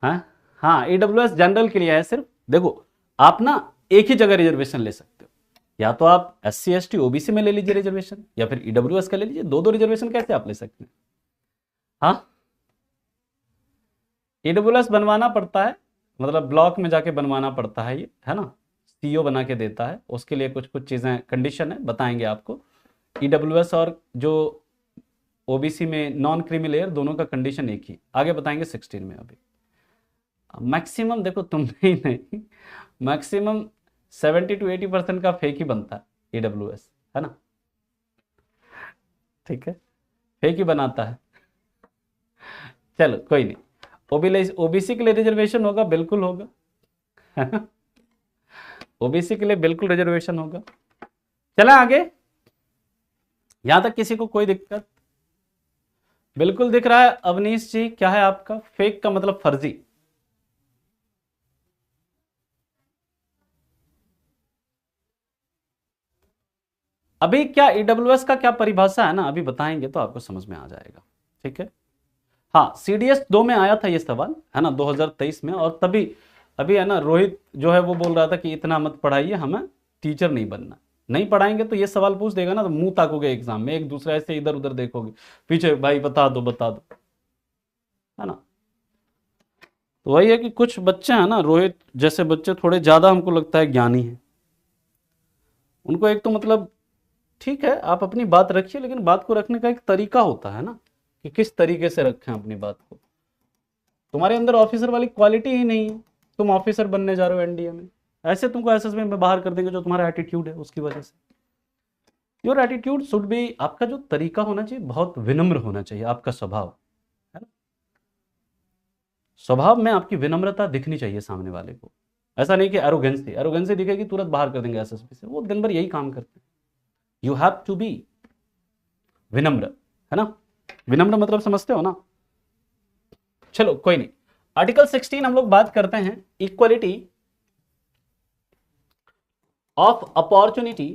है? हाँ EWS जनरल के लिए है सिर्फ। देखो आप ना एक ही जगह रिजर्वेशन ले सकते हो, या तो आप SC ST OBC में ले लीजिए रिजर्वेशन, या फिर EWS का ले लीजिए। दो रिजर्वेशन कैसे आप ले सकते हैं? हाँ EWS बनवाना पड़ता है, मतलब ब्लॉक में जाके बनवाना पड़ता है ये, है ना। CO बना के देता है, उसके लिए कुछ कुछ चीजें, कंडीशन है, बताएंगे आपको। EWS और जो OBC में नॉन क्रीमी लेयर, दोनों का कंडीशन एक ही, आगे बताएंगे 16 में। अभी मैक्सिमम देखो तुम नहीं मैक्सिमम 70 to 80% का फेक ही बनता है EWS, है ना, ठीक है, फेक ही बनाता है। चलो कोई नहीं, OBC के लिए रिजर्वेशन होगा, बिल्कुल होगा, है ना। OBC के लिए बिल्कुल रिजर्वेशन होगा। चला आगे, यहां तक किसी को कोई दिक्कत? बिल्कुल दिख रहा है। अवनीश जी क्या है आपका? फेक का मतलब फर्जी। अभी क्या EWS का क्या परिभाषा है ना, अभी बताएंगे तो आपको समझ में आ जाएगा, ठीक है। हाँ CDS 2 में आया था ये सवाल, है ना, 2023 में। और तभी अभी है ना, रोहित जो है वो बोल रहा था कि इतना मत पढ़ाइए, हमें टीचर नहीं बनना। नहीं पढ़ाएंगे तो ये सवाल पूछ देगा ना, तो मुंह ताकोगे एग्जाम में, एक दूसरे से इधर उधर देखोगे पीछे, भाई बता दो बता दो। है ना। तो वही है कि कुछ बच्चे हैं ना, रोहित जैसे बच्चे थोड़े ज्यादा हमको लगता है ज्ञानी हैं। उनको एक तो मतलब ठीक है आप अपनी बात रखिए, लेकिन बात को रखने का एक तरीका होता है ना, कि किस तरीके से रखें अपनी बात को। तुम्हारे अंदर ऑफिसर वाली क्वालिटी ही नहीं है, तुम ऑफिसर बनने जा रहे हो एनडीए में, ऐसे तुमको एसएसबी में बाहर कर देंगे जो तुम्हारा एटीट्यूड है उसकी वजह से। योर एटीट्यूड शुड बी, आपका जो तरीका होना चाहिए बहुत विनम्र होना चाहिए, आपका स्वभाव है ना, स्वभाव में आपकी विनम्रता दिखनी चाहिए सामने वाले को। ऐसा नहीं कि एरोगेंसी, एरोगेंसी दिखेगी तुरंत बाहर कर देंगे एसएसबी से, वो दिन भर यही काम करते हैं। यू हैव टू बी विनम्र, है ना। विनम्र मतलब समझते हो ना। चलो कोई नहीं। आर्टिकल 16 हम लोग बात करते हैं equality of opportunity,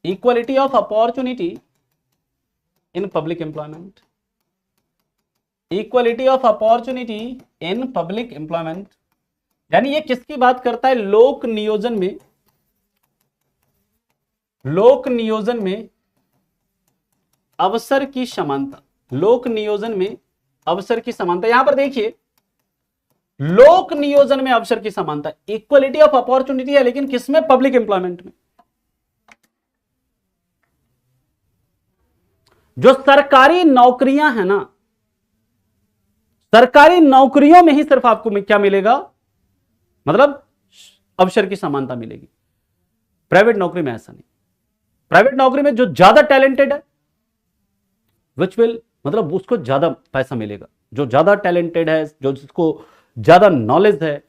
equality of opportunity in public employment, equality of opportunity in public employment. यानी ये किसकी बात करता है, लोक नियोजन में, लोक नियोजन में अवसर की समानता, लोक नियोजन में अवसर की समानता। यहां पर देखिए लोक नियोजन में अवसर की समानता, इक्वलिटी ऑफ अपॉर्चुनिटी है, लेकिन किसमें, पब्लिक एम्प्लॉयमेंट में। जो सरकारी नौकरियां हैं ना, सरकारी नौकरियों में ही सिर्फ आपको क्या मिलेगा, मतलब अवसर की समानता मिलेगी। प्राइवेट नौकरी में ऐसा नहीं। प्राइवेट नौकरी में जो ज्यादा टैलेंटेड है विच विल, मतलब उसको ज्यादा पैसा मिलेगा, जो ज्यादा टैलेंटेड है, जो जिसको ज्यादा नॉलेज है,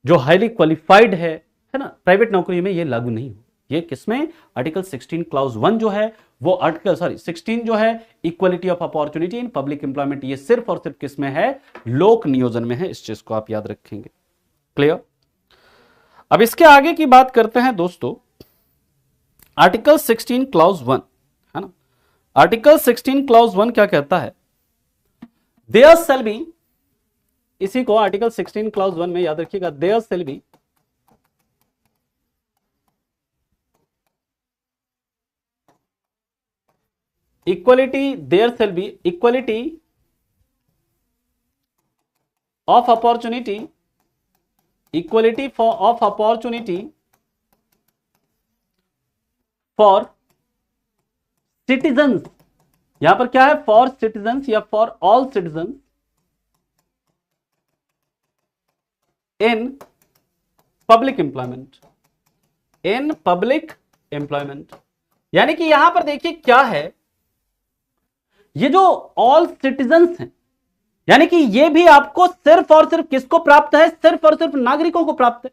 जो हाईली क्वालिफाइड है ना, प्राइवेट नौकरी में ये लागू नहीं हो। ये किसमें, आर्टिकल 16 क्लाउज 1 जो है वो आर्टिकल 16 जो है equality of opportunity in public employment, ये सिर्फ और सिर्फ किसमें है, लोक नियोजन में है। इस चीज को आप याद रखेंगे। क्लियर। अब इसके आगे की बात करते हैं दोस्तों, आर्टिकल 16 क्लाउज 1, है ना। आर्टिकल 16 क्लाउज 1 क्या कहता है, देयर शैल बी, इसी को आर्टिकल 16 क्लाउज 1 में याद रखिएगा, there shall be equality, there shall be equality of opportunity, equality for of opportunity for citizens. यहां पर क्या है, फॉर सिटीजन्स या for all citizens in public employment, in public employment. यानी कि यहां पर देखिए क्या है, ये जो ऑल सिटीजन्स हैं, यानी कि ये भी आपको सिर्फ और सिर्फ किसको प्राप्त है, सिर्फ और सिर्फ नागरिकों को प्राप्त है।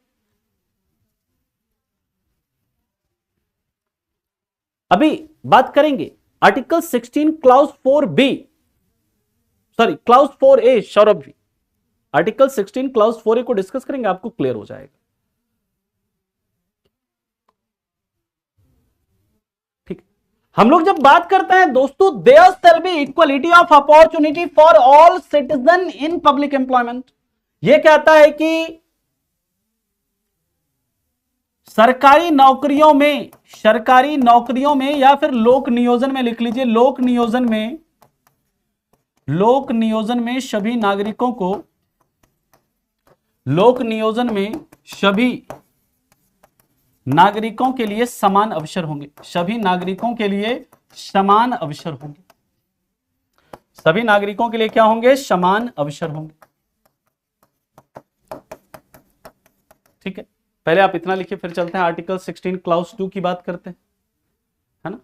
अभी बात करेंगे article 16 clause 4B, sorry clause 4A, Saurabh ji article 16 clause 4A को डिस्कस करेंगे, आपको क्लियर हो जाएगा। ठीक, हम लोग जब बात करते हैं दोस्तों, there shall be equality of opportunity for all citizen in public employment, यह कहता है कि सरकारी नौकरियों में, सरकारी नौकरियों में या फिर लोक नियोजन में, लिख लीजिए लोक नियोजन में, लोक नियोजन में सभी नागरिकों को, लोक नियोजन में सभी नागरिकों के लिए समान अवसर होंगे, सभी नागरिकों के लिए समान अवसर होंगे, सभी नागरिकों के लिए क्या होंगे, समान अवसर होंगे। ठीक है, पहले आप इतना लिखिए, फिर चलते हैं आर्टिकल 16 क्लाउज 2 की बात करते हैं, है ना।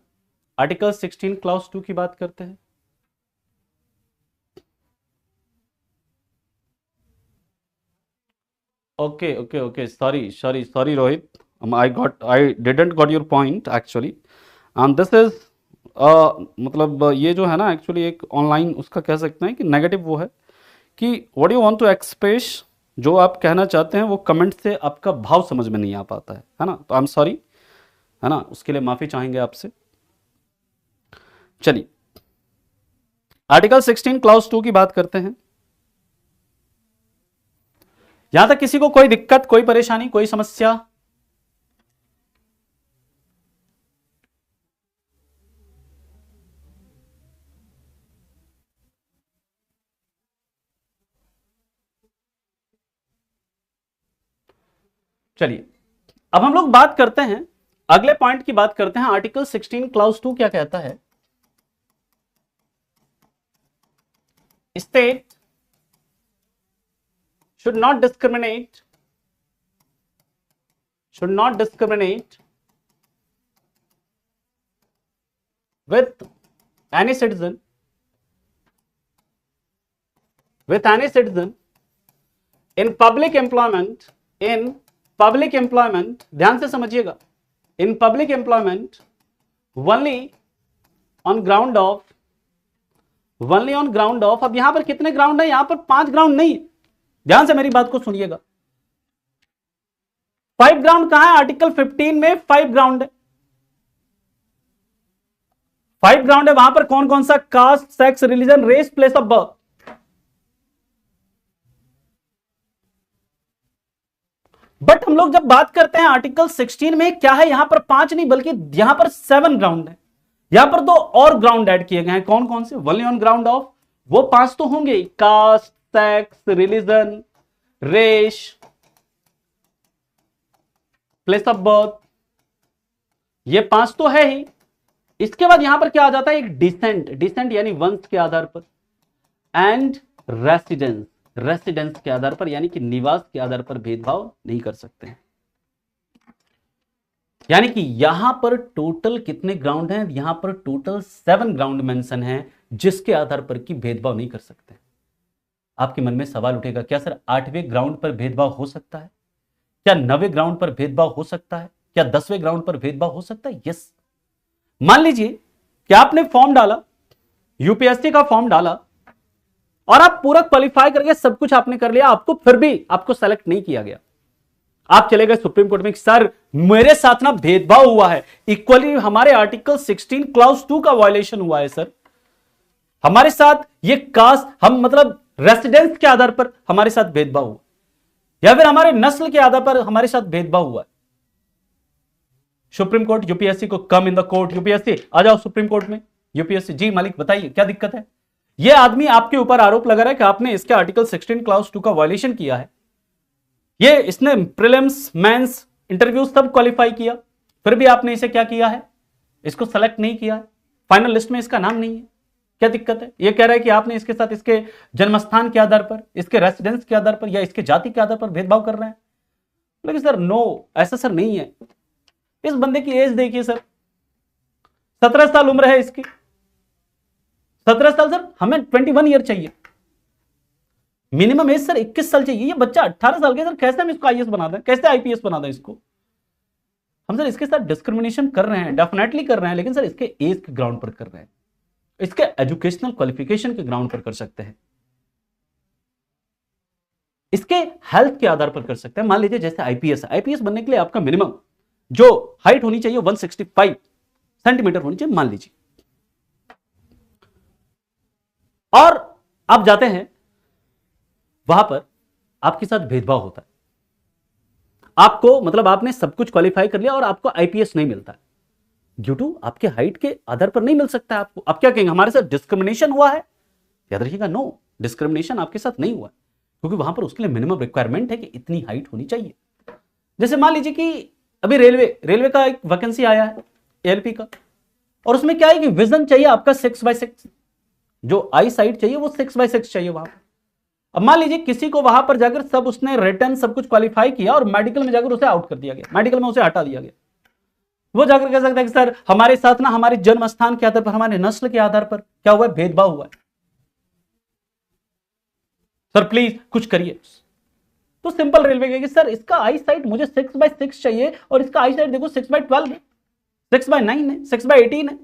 आर्टिकल 16 क्लाउज 2 की बात करते हैं। Okay okay okay, sorry Rohit, I didn't got your point actually, and this is मतलब ये जो है ना एक्चुअली एक ऑनलाइन उसका कह सकते हैं कि नेगेटिव वो है कि what you want to express, जो आप कहना चाहते हैं वो कमेंट से आपका भाव समझ में नहीं आ पाता है ना, तो आई एम सॉरी, है ना, उसके लिए माफी चाहेंगे आपसे। चलिए आर्टिकल 16 क्लाउज 2 की बात करते हैं। यहां तक किसी को कोई दिक्कत, कोई परेशानी, कोई समस्या? चलिए अब हम लोग बात करते हैं, अगले पॉइंट की बात करते हैं। आर्टिकल 16 क्लाउज 2 क्या कहता है? State should not discriminate with any citizen in public employment, ध्यान से समझिएगा, in public employment only on ground of, अब यहां पर कितने ग्राउंड है? यहां पर 5 ग्राउंड नहीं, ध्यान से मेरी बात को सुनिएगा। 5 ग्राउंड कहां है? आर्टिकल 15 में 5 ग्राउंड है। 5 ग्राउंड है, वहां पर कौन कौन सा? Caste, sex, religion, race, place of birth. But हम लोग जब बात करते हैं आर्टिकल 16 में, क्या है? यहां पर 5 नहीं बल्कि यहां पर 7 ग्राउंड है। यहां पर 2 और ग्राउंड ऐड किए गए हैं। कौन कौन से? ओनली ऑन ग्राउंड ऑफ, वो 5 तो होंगे, caste, sex, religion, race, place of birth, ये 5 तो है ही। इसके बाद यहां पर क्या आ जाता है? एक डिसेंट यानी वंश के आधार पर, एंड रेसिडेंस के आधार पर, यानी कि निवास के आधार पर भेदभाव नहीं कर सकते हैं। यानी कि यहां पर टोटल कितने ग्राउंड हैं? यहां पर टोटल 7 ग्राउंड मेंशन हैं जिसके आधार पर कि भेदभाव नहीं कर सकते। आपके मन में सवाल उठेगा, क्या सर 8वें ग्राउंड पर भेदभाव हो सकता है? क्या 9वें ग्राउंड पर भेदभाव हो सकता है? क्या 10वें ग्राउंड पर भेदभाव हो सकता है? यस। मान लीजिए कि आपने फॉर्म डाला, यूपीएससी का फॉर्म डाला, और आप पूरा क्वालिफाई करके सब कुछ आपने कर लिया, आपको फिर भी आपको सेलेक्ट नहीं किया गया। आप चले गए सुप्रीम कोर्ट में, सर मेरे साथ ना भेदभाव हुआ है, इक्वली हमारे आर्टिकल 16 क्लाउज 2 का वायलेशन हुआ है सर, हमारे साथ ये कास्ट, हम मतलब रेसिडेंस के आधार पर हमारे साथ भेदभाव हुआ, या फिर हमारे नस्ल के आधार पर हमारे साथ भेदभाव हुआ है। सुप्रीम कोर्ट यूपीएससी को, कम इन द कोर्ट, यूपीएससी आ जाओ सुप्रीम कोर्ट में। यूपीएससी, जी मालिक बताइए क्या दिक्कत है? ये आदमी आपके ऊपर आरोप लगा रहा है कि आपने इसके आर्टिकल 16 क्लाउज 2 का वायलेशन किया है। ये इसने प्रीलिम्स, मेंस, इंटरव्यू सब क्वालिफाई किया, फिर भी आपने इसे क्या किया है? इसको सेलेक्ट नहीं किया है, फाइनल लिस्ट में इसका नाम नहीं है। क्या दिक्कत है? ये कह रहा है कि आपने इसके साथ इसके जन्मस्थान के आधार पर, इसके रेसिडेंस के आधार पर, या इसके जाति के आधार पर भेदभाव कर रहे हैं। लेकिन सर नो, ऐसा सर नहीं है। इस बंदे की एज देखिए सर, 17 साल उम्र है इसकी, 17 साल सर, हमें 21 ईयर चाहिए मिनिमम एज सर, 21 साल चाहिए। ये बच्चा 18 साल का सर, कैसे हम इसको आईएएस बना दें, कैसे आईपीएस बना दें इसको? हम सर इसके साथ डिस्क्रिमिनेशन कर रहे हैं, डेफिनेटली कर रहे हैं, लेकिन सर इसके एज के ग्राउंड पर कर रहे हैं, इसके एजुकेशनल क्वालिफिकेशन के ग्राउंड पर कर सकते हैं, इसके हेल्थ के आधार पर कर सकते हैं। मान लीजिए जैसे आईपीएस बनने के लिए आपका मिनिमम जो हाइट होनी चाहिए 165 सेंटीमीटर होनी चाहिए, मान लीजिए, और आप जाते हैं वहां पर आपके साथ भेदभाव होता है, आपको मतलब आपने सब कुछ क्वालिफाई कर लिया और आपको आईपीएस नहीं मिलता है, ड्यू टू आपके हाइट के आधार पर नहीं मिल सकता है आपको। आप क्या कहेंगे? हमारे साथ डिस्क्रिमिनेशन हुआ है? याद रखिएगा, नो, डिस्क्रिमिनेशन आपके साथ नहीं हुआ है, क्योंकि वहां पर उसके लिए मिनिमम रिक्वायरमेंट है कि इतनी हाइट होनी चाहिए। जैसे मान लीजिए कि अभी रेलवे का एक वैकेंसी आया है एएलपी का, और उसमें क्या है कि विजन चाहिए आपका 6/6, जो आई साइट चाहिए वो 6/6 चाहिए वहां पर। अब मान लीजिए किसी को वहां पर जाकर सब उसने रिटर्न सब कुछ क्वालिफाई किया और मेडिकल में जाकर उसे आउट कर दिया गया, मेडिकल में उसे हटा दिया गया। वो जाकर कह सकता है कि सर हमारे साथ ना हमारे जन्म स्थान के आधार पर, हमारे नस्ल के आधार पर क्या हुआ है? भेदभाव हुआ है, सर प्लीज कुछ करिए। तो सिंपल रेलवे कहेगी सर इसका आई साइट मुझे 6/6 चाहिए और इसका आई साइट देखो 6/12 है, 6/9 है, 6/18 है।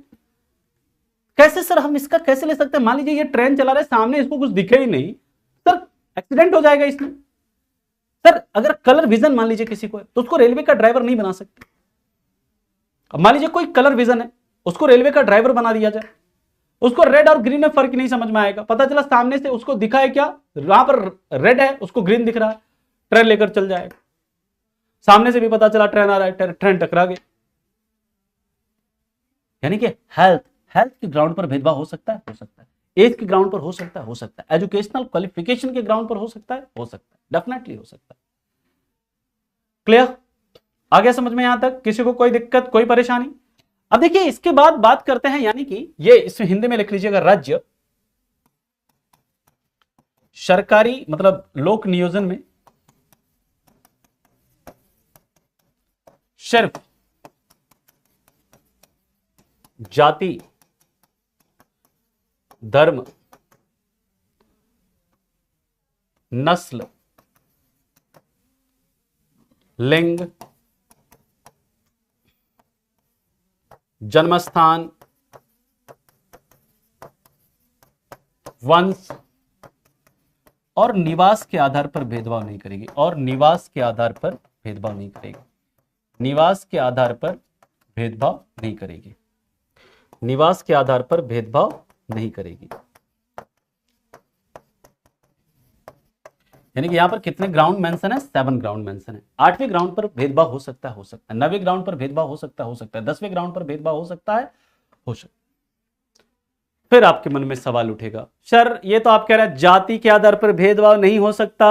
कैसे सर हम इसका कैसे ले सकते हैं? मान लीजिए ये ट्रेन चला रहा है, सामने इसको कुछ दिखे ही नहीं, सर एक्सीडेंट हो जाएगा इसमें। सर अगर कलर विजन मान लीजिए किसी को है, तो उसको रेलवे का ड्राइवर नहीं बना सकते। अब मान लीजिए कोई कलर विजन है, उसको रेलवे का ड्राइवर बना दिया जाए, उसको रेड और ग्रीन में फर्क नहीं समझ में आएगा, पता चला सामने से उसको दिखा है क्या, वहां पर रेड है उसको ग्रीन दिख रहा है, ट्रेन लेकर चल जाएगा। सामने से भी पता चला ट्रेन आ रहा है, ट्रेन टकरा गई। यानी कि हेल्थ के ग्राउंड पर भेदभाव हो सकता है, हो सकता है। एज के ग्राउंड पर हो सकता है, हो सकता है। एजुकेशनल क्वालिफिकेशन के ग्राउंड पर हो सकता है, डेफिनेटली हो सकता है। क्लियर? आ गया समझ में? यहां तक किसी को कोई दिक्कत, कोई परेशानी? अब देखिए इसके बाद बात करते हैं, यानी कि ये इस हिंदी में लिख लीजिएगा, राज्य सरकारी मतलब लोक नियोजन में सिर्फ जाति, धर्म, नस्ल, लिंग, जन्मस्थान, वंश और निवास के आधार पर भेदभाव नहीं करेगी। और निवास के आधार पर भेदभाव नहीं करेगी। निवास के आधार पर भेदभाव नहीं करेगी। निवास के आधार पर भेदभाव नहीं करेगी। यानी कि यहां पर कितने ग्राउंड मेंशन है? 7 ग्राउंड मेंशन है। 8वें ग्राउंड पर भेदभाव हो सकता है, हो सकता है। 9वें ग्राउंड पर भेदभाव हो सकता है, हो सकता है। 10वें ग्राउंड पर भेदभाव हो सकता है, हो सकता है। फिर आपके मन में सवाल उठेगा, सर ये तो आप कह रहे हैं जाति के आधार पर भेदभाव नहीं हो सकता,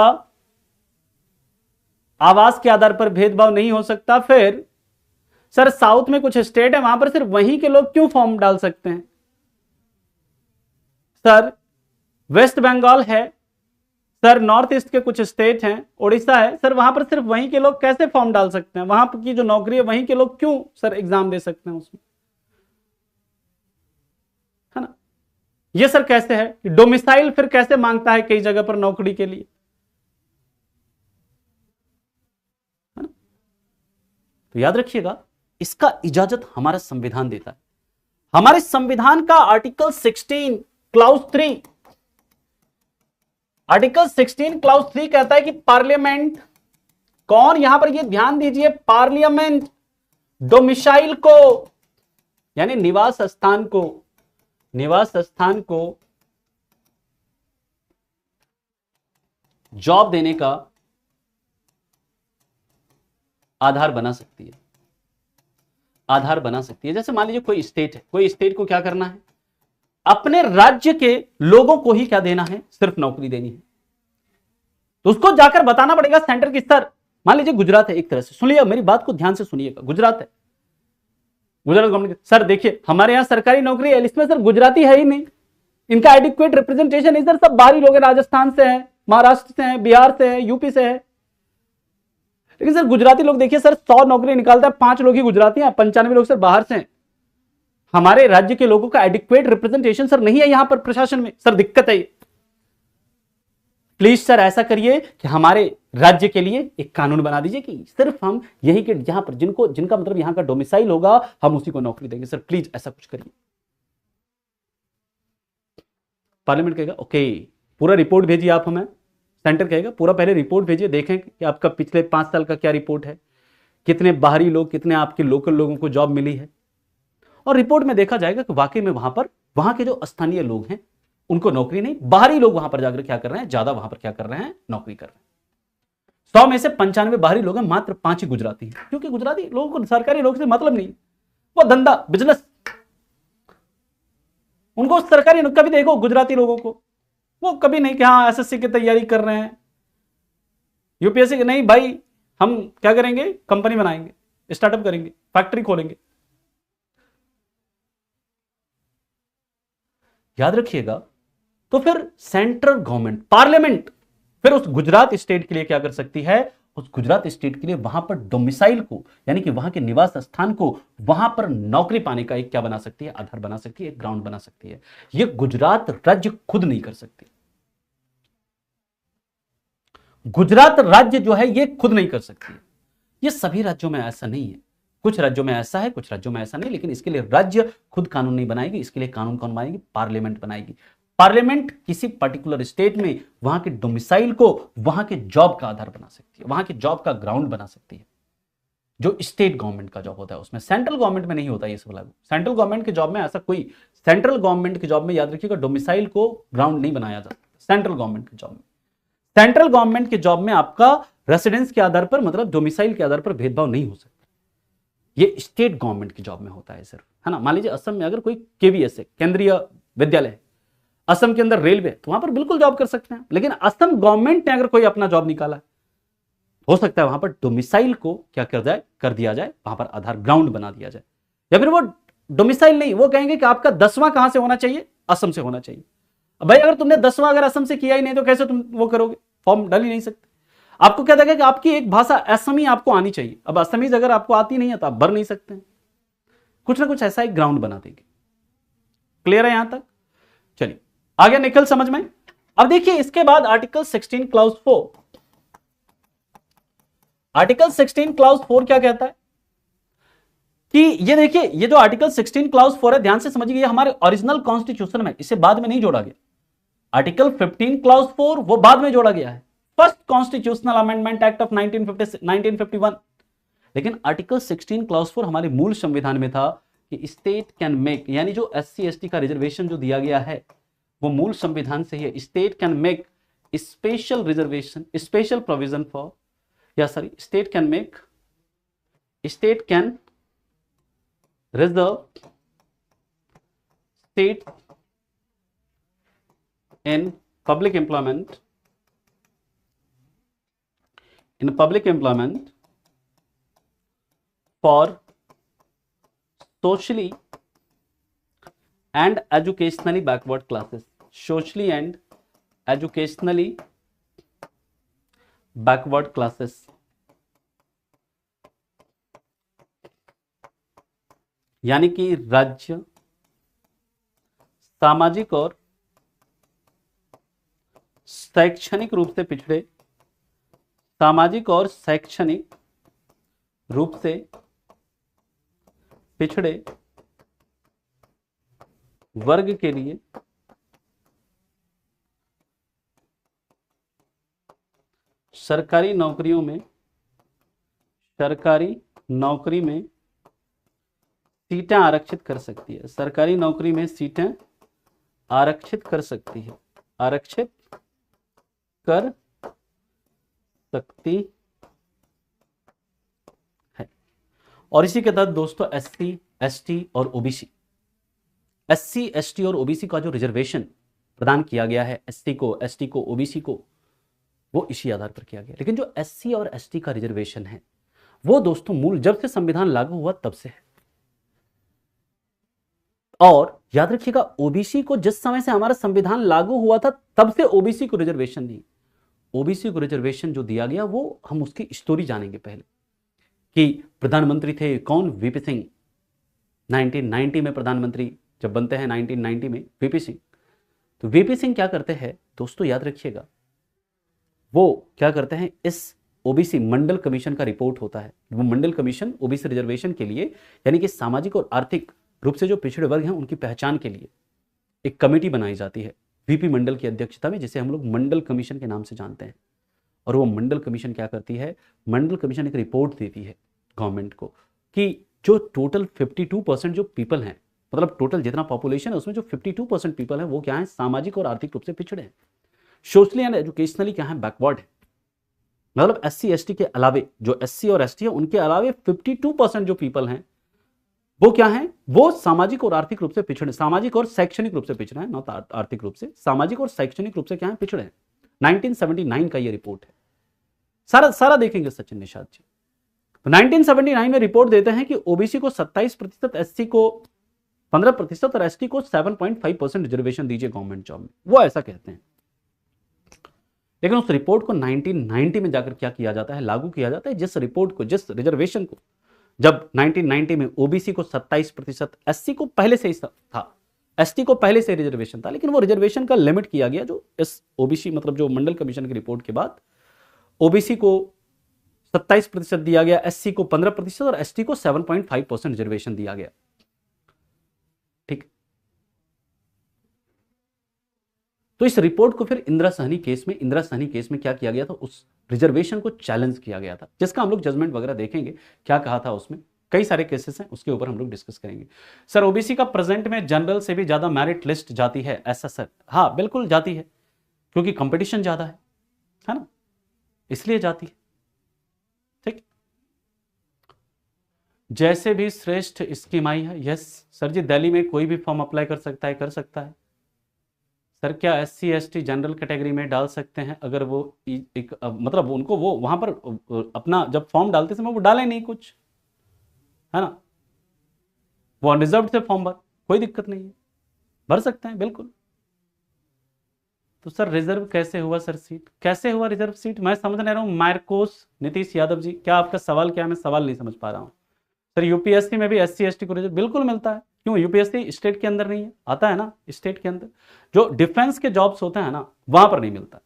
आवास के आधार पर भेदभाव नहीं हो सकता, फिर सर साउथ में कुछ स्टेट है वहां पर सिर्फ वहीं के लोग क्यों फॉर्म डाल सकते हैं? सर वेस्ट बंगाल है, सर नॉर्थ ईस्ट के कुछ स्टेट हैं, उड़ीसा है, सर वहां पर सिर्फ वहीं के लोग कैसे फॉर्म डाल सकते हैं? वहां की जो नौकरी है वहीं के लोग क्यों सर एग्जाम दे सकते हैं उसमें? है ना? ये सर कैसे है? डोमिसाइल फिर कैसे मांगता है कई जगह पर नौकरी के लिए? है ना? तो याद रखिएगा, इसका इजाजत हमारा संविधान देता है। हमारे संविधान का आर्टिकल 16 क्लाउज 3, आर्टिकल 16 क्लाउज 3 कहता है कि पार्लियामेंट, कौन यहां पर ये ध्यान दीजिए, पार्लियामेंट डोमिसाइल को यानी निवास स्थान को, निवास स्थान को जॉब देने का आधार बना सकती है। आधार बना सकती है। जैसे मान लीजिए कोई स्टेट है, कोई स्टेट को क्या करना है, अपने राज्य के लोगों को ही क्या देना है, सिर्फ नौकरी देनी है। तो उसको जाकर बताना पड़ेगा सेंटर की, सर मान लीजिए गुजरात है, एक तरह से सुनिए मेरी बात को ध्यान से सुनिएगा, गुजरात है, गुजरात गवर्नमेंट, सर देखिए हमारे यहां सरकारी नौकरी है, इसमें सर गुजराती है ही नहीं, इनका एडिक्वेट रिप्रेजेंटेशन नहीं, सर सब बाहरी लोग हैं, राजस्थान से है, महाराष्ट्र से है, बिहार से है, यूपी से है। लेकिन सर गुजराती लोग देखिए सर 100 नौकरी निकालता है, 5 लोग ही गुजराती हैं, 95 लोग सर बाहर से हैं। हमारे राज्य के लोगों का एडिक्वेट रिप्रेजेंटेशन सर नहीं है यहां पर प्रशासन में, सर दिक्कत है। प्लीज सर ऐसा करिए कि हमारे राज्य के लिए एक कानून बना दीजिए कि सिर्फ हम यही के यहां पर जिनका मतलब यहां का डोमिसाइल होगा हम उसी को नौकरी देंगे। सर प्लीज ऐसा कुछ करिए। पार्लियामेंट कहेगा ओके, पूरा रिपोर्ट भेजिए आप हमें, सेंटर कहेगा पूरा पहले रिपोर्ट भेजिए, देखें कि आपका पिछले 5 साल का क्या रिपोर्ट है, कितने बाहरी लोग, कितने आपके लोकल लोगों को जॉब मिली है। और रिपोर्ट में देखा जाएगा कि वाकई में वहां के जो स्थानीय लोग हैं उनको नौकरी नहीं, बाहरी लोग वहां पर जाकर क्या कर रहे हैं, ज्यादा वहां पर क्या कर रहे हैं, नौकरी कर रहे हैं। 100 में से 95 बाहरी लोग हैं, मात्र 5 ही गुजराती हैं, क्योंकि गुजराती लोगों को सरकारी लोग से मतलब नहीं, वो धंधा बिजनेस, उनको सरकारी कभी देखो गुजराती लोगों को, वो कभी नहीं कि हाँ एसएससी की तैयारी कर रहे हैं, यूपीएससी की नहीं, भाई हम क्या करेंगे, कंपनी बनाएंगे, स्टार्टअप करेंगे, फैक्ट्री खोलेंगे। याद रखिएगा। तो फिर सेंट्रल गवर्नमेंट, पार्लियामेंट फिर उस गुजरात स्टेट के लिए क्या कर सकती है, उस गुजरात स्टेट के लिए वहां पर डोमिसाइल को यानी कि वहां के निवास स्थान को वहां पर नौकरी पाने का एक क्या बना सकती है, आधार बना सकती है, एक ग्राउंड बना सकती है। यह गुजरात राज्य खुद नहीं कर सकती। गुजरात राज्य जो है यह खुद नहीं कर सकती है। यह सभी राज्यों में ऐसा नहीं है, कुछ राज्यों में ऐसा है, कुछ राज्यों में ऐसा नहीं। लेकिन इसके लिए राज्य खुद कानून नहीं बनाएगी, इसके लिए कानून कौन बनाएगी, पार्लियामेंट बनाएगी। पार्लियामेंट किसी पर्टिकुलर स्टेट में वहां के डोमिसाइल को वहां के जॉब का आधार बना सकती है, वहां के जॉब का ग्राउंड बना सकती है। जो स्टेट गवर्नमेंट का जॉब होता है उसमें, सेंट्रल गवर्नमेंट में नहीं होता ये सब लागू। सेंट्रल गवर्नमेंट के जॉब में ऐसा कोई, सेंट्रल गवर्नमेंट के जॉब में याद रखिएगा डोमिसाइल को ग्राउंड नहीं बनाया जाता सेंट्रल गवर्नमेंट के जॉब में। सेंट्रल गवर्नमेंट के जॉब में आपका रेसिडेंस के आधार पर मतलब डोमिसाइल के आधार पर भेदभाव नहीं हो सकता। ये स्टेट गवर्नमेंट की जॉब में होता है सिर्फ, है ना। मान लीजिए असम में अगर कोई केवीएस है, केंद्रीय विद्यालय, असम के अंदर रेलवे, तो वहां पर बिल्कुल जॉब कर सकते हैं। लेकिन असम गवर्नमेंट ने अगर कोई अपना जॉब निकाला है, हो सकता है वहां पर डोमिसाइल को क्या कर दिया जाए, वहां पर आधार ग्राउंड बना दिया जाए। या फिर वो डोमिसाइल नहीं, वो कहेंगे कि आपका 10वां कहां से होना चाहिए, असम से होना चाहिए। अब भाई अगर तुमने 10वां अगर असम से किया ही नहीं तो कैसे तुम वो करोगे, फॉर्म डाल ही नहीं सकते। आपको क्या देगा कि आपकी एक भाषा असमी आपको आनी चाहिए। अब असमीज अगर आपको आती नहीं है तो आप भर नहीं सकते। कुछ ना कुछ ऐसा एक ग्राउंड बना देंगे। क्लियर है यहां तक? चलिए आगे निकल समझ में। अब देखिए इसके बाद आर्टिकल 16 क्लाउज 4, आर्टिकल 16 क्लाउज 4 क्या कहता है कि ये देखिए, ये जो आर्टिकल 16 क्लाउज 4 है, ध्यान से समझिए, ये हमारे ओरिजिनल कॉन्स्टिट्यूशन में, इसे बाद में नहीं जोड़ा गया। आर्टिकल 15 क्लाउज 4 वो बाद में जोड़ा गया है, first constitutional amendment act of 1951। लेकिन आर्टिकल 16 क्लाउज 4 हमारे मूल संविधान में था कि स्टेट कैन मेक, यानी जो SC ST का रिजर्वेशन जो दिया गया है वो मूल संविधान से ही है। State can make special reservation, special provision for, या sorry state can reserve state in public employment for socially and educationally backward classes, socially and educationally backward classes। यानी कि राज्य सामाजिक और शैक्षणिक रूप से पिछड़े, सामाजिक और शैक्षणिक रूप से पिछड़े वर्ग के लिए सरकारी नौकरी में सीटें आरक्षित कर सकती है, सरकारी नौकरी में सीटें आरक्षित कर सकती है, आरक्षित कर सकती है। और इसी के तहत दोस्तों SC ST और OBC, SC ST और OBC का जो रिजर्वेशन प्रदान किया गया है, SC को, ST को, OBC को, वो इसी आधार पर किया गया। लेकिन जो SC और ST का रिजर्वेशन है वो दोस्तों मूल जब से संविधान लागू हुआ तब से है। और याद रखिएगा OBC को जिस समय से हमारा संविधान लागू हुआ था तब से OBC को रिजर्वेशन नहीं, OBC को रिजर्वेशन जो दिया गया वो हम उसकी स्टोरी जानेंगे पहले कि प्रधानमंत्री थे कौन, VP सिंह। 1990 में प्रधानमंत्री जब बनते हैं 1990 में VP सिंह, तो VP सिंह क्या करते हैं दोस्तों, याद रखिएगा, वो क्या करते हैं, इस OBC मंडल कमीशन का रिपोर्ट होता है, वो मंडल कमीशन OBC रिजर्वेशन के लिए, यानी कि सामाजिक और आर्थिक रूप से जो पिछड़े वर्ग हैं उनकी पहचान के लिए एक कमेटी बनाई जाती है VP मंडल की अध्यक्षता में, जिसे हम लोग मंडल कमीशन के नाम से जानते हैं। और वो मंडल कमीशन क्या करती है, मंडल कमीशन एक रिपोर्ट देती है गवर्नमेंट को कि जो टोटल 52% जो पीपल हैं, मतलब टोटल जितना पॉपुलेशन है उसमें जो 52% पीपल है वो क्या है, सामाजिक और आर्थिक रूप से पिछड़े हैं, सोशली एंड एजुकेशनली क्या है, बैकवर्ड है। मतलब SC ST के अलावे, जो SC और ST है उनके अलावे 52% जो पीपल हैं वो क्या है, वो सामाजिक और आर्थिक रूप से पिछड़े, सामाजिक और शैक्षणिक रूप से पिछड़े हैं, नॉट आर्थिक रूप से, सामाजिक और शैक्षणिक रूप से क्या है, पिछड़े हैं। 1979 का ये रिपोर्ट है, सारा देखेंगे सचिन निषाद जी। 1979 में रिपोर्ट देते हैं कि OBC को 27%, SC को 15% और ST को 7.5% रिजर्वेशन दीजिए गवर्नमेंट जॉब में, वो ऐसा कहते हैं। लेकिन उस रिपोर्ट को 1990 में जाकर क्या किया जाता है, लागू किया जाता है। जिस रिपोर्ट को, जिस रिजर्वेशन को जब 1990 में OBC को 27%, SC को पहले से ही था, ST को पहले से रिजर्वेशन था, लेकिन वो रिजर्वेशन का लिमिट किया गया जो इस OBC मतलब जो मंडल कमीशन की रिपोर्ट के बाद OBC को 27% दिया गया, SC को 15% और ST को 7.5% रिजर्वेशन दिया गया। ठीक, तो इस रिपोर्ट को फिर इंदिरा सहनी केस में क्या किया गया था, उस रिजर्वेशन को चैलेंज किया गया था, जिसका हम लोग जजमेंट वगैरह देखेंगे क्या कहा था उसमें, कई सारे केसेस हैं उसके ऊपर हम लोग डिस्कस करेंगे। सर OBC का प्रेजेंट में जनरल से भी ज्यादा मेरिट लिस्ट जाती है ऐसा सर? हाँ बिल्कुल जाती है, क्योंकि कंपटीशन ज्यादा है ना, इसलिए जाती है। ठीक, जैसे भी श्रेष्ठ स्कीम आई है, यस सर जी, दिल्ली में कोई भी फॉर्म अप्लाई कर सकता है, सर क्या SC ST जनरल कैटेगरी में डाल सकते हैं अगर वो एक मतलब उनको वो वहां पर अपना जब फॉर्म डालते समय वो डाले नहीं कुछ, है ना, वो अनरिजर्व से फॉर्म भर, कोई दिक्कत नहीं है, भर सकते हैं बिल्कुल। तो सर रिजर्व कैसे हुआ सर सीट, कैसे हुआ रिजर्व सीट, मैं समझ नहीं रहा हूँ। मार्कोस नीतीश यादव जी, क्या आपका सवाल क्या है, मैं सवाल नहीं समझ पा रहा हूँ। सर यूपीएससी में भी SC ST को रिजर्व बिल्कुल मिलता है, क्यों, यूपीएससी स्टेट के अंदर नहीं है, आता है ना स्टेट के अंदर, जो डिफेंस के जॉब्स होते हैं ना वहां पर नहीं मिलता,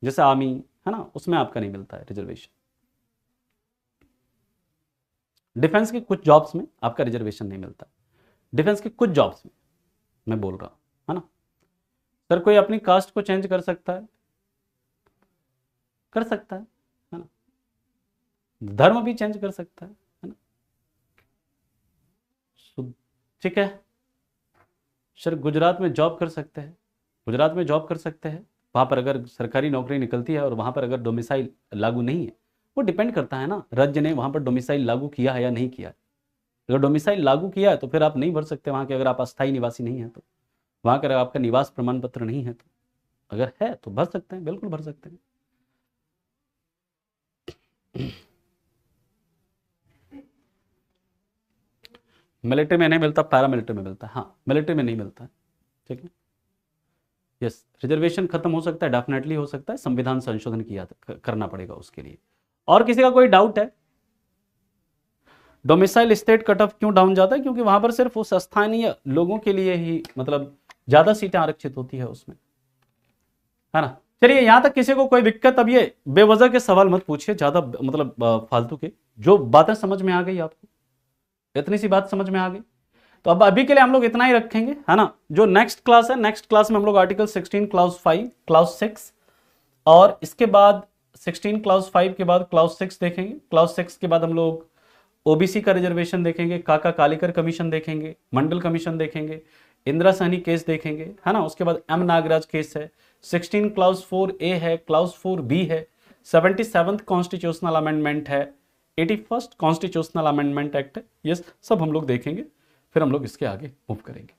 जैसे आर्मी है ना, उसमें आपका नहीं मिलता है रिजर्वेशन। डिफेंस के कुछ जॉब्स में आपका रिजर्वेशन नहीं मिलता, डिफेंस के कुछ जॉब्स में मैं बोल रहा हूं, है ना। सर कोई अपनी कास्ट को चेंज कर सकता है, कर सकता है ना, धर्म भी चेंज कर सकता है ना। ठीक है सर, गुजरात में जॉब कर सकते हैं, गुजरात में जॉब कर सकते हैं, वहां पर अगर सरकारी नौकरी निकलती है और वहां पर अगर डोमिसाइल लागू नहीं है, वो डिपेंड करता है ना राज्य ने वहां पर डोमिसाइल लागू किया है या नहीं किया है। अगर डोमिसाइल लागू किया है तो फिर आप नहीं भर सकते वहां के, अगर आप अस्थायी निवासी नहीं है तो, वहां का अगर आपका निवास प्रमाण पत्र नहीं है तो, अगर है तो भर सकते हैं, बिल्कुल भर सकते हैं। मिलिट्री में नहीं मिलता, पैरामिलिट्री में मिलता है, हाँ मिलिट्री में नहीं मिलता है, ठीक है। यस, रिजर्वेशन खत्म हो सकता है, डेफिनेटली हो सकता है, संविधान संशोधन किया करना पड़ेगा उसके लिए। और किसी का कोई डाउट है? डोमिसाइल स्टेट कट ऑफ क्यों डाउन जाता है, क्योंकि वहां पर सिर्फ उस स्थानीय लोगों के लिए ही मतलब ज्यादा सीटें आरक्षित होती है उसमें, है ना। चलिए यहां तक किसी को कोई दिक्कत, अब ये बेवजह के सवाल मत पूछिए ज्यादा, मतलब फालतू के, जो बातें समझ में आ गई आपको, इतनी सी बात समझ में आ गई, तो अब अभी के लिए हम लोग इतना ही रखेंगे, है ना। जो नेक्स्ट क्लास है, नेक्स्ट क्लास में हम लोग आर्टिकल 16 क्लाउज 5 क्लाउज 6, और इसके बाद 16 क्लाउज 5 के बाद क्लाउज 6 देखेंगे, क्लाउज 6 के बाद हम लोग ओबीसी का रिजर्वेशन देखेंगे, काका कालीकर कमीशन देखेंगे, मंडल कमीशन देखेंगे, इंदिरा सहनी केस देखेंगे, है ना। उसके बाद M नागराज केस है, 16 क्लाउज 4A है, क्लाउज 4B है, 77th कॉन्स्टिट्यूशनल अमेंडमेंट है, 81st कॉन्स्टिट्यूशनल अमेंडमेंट एक्ट है, ये सब हम लोग देखेंगे, फिर हम लोग इसके आगे मूव करेंगे।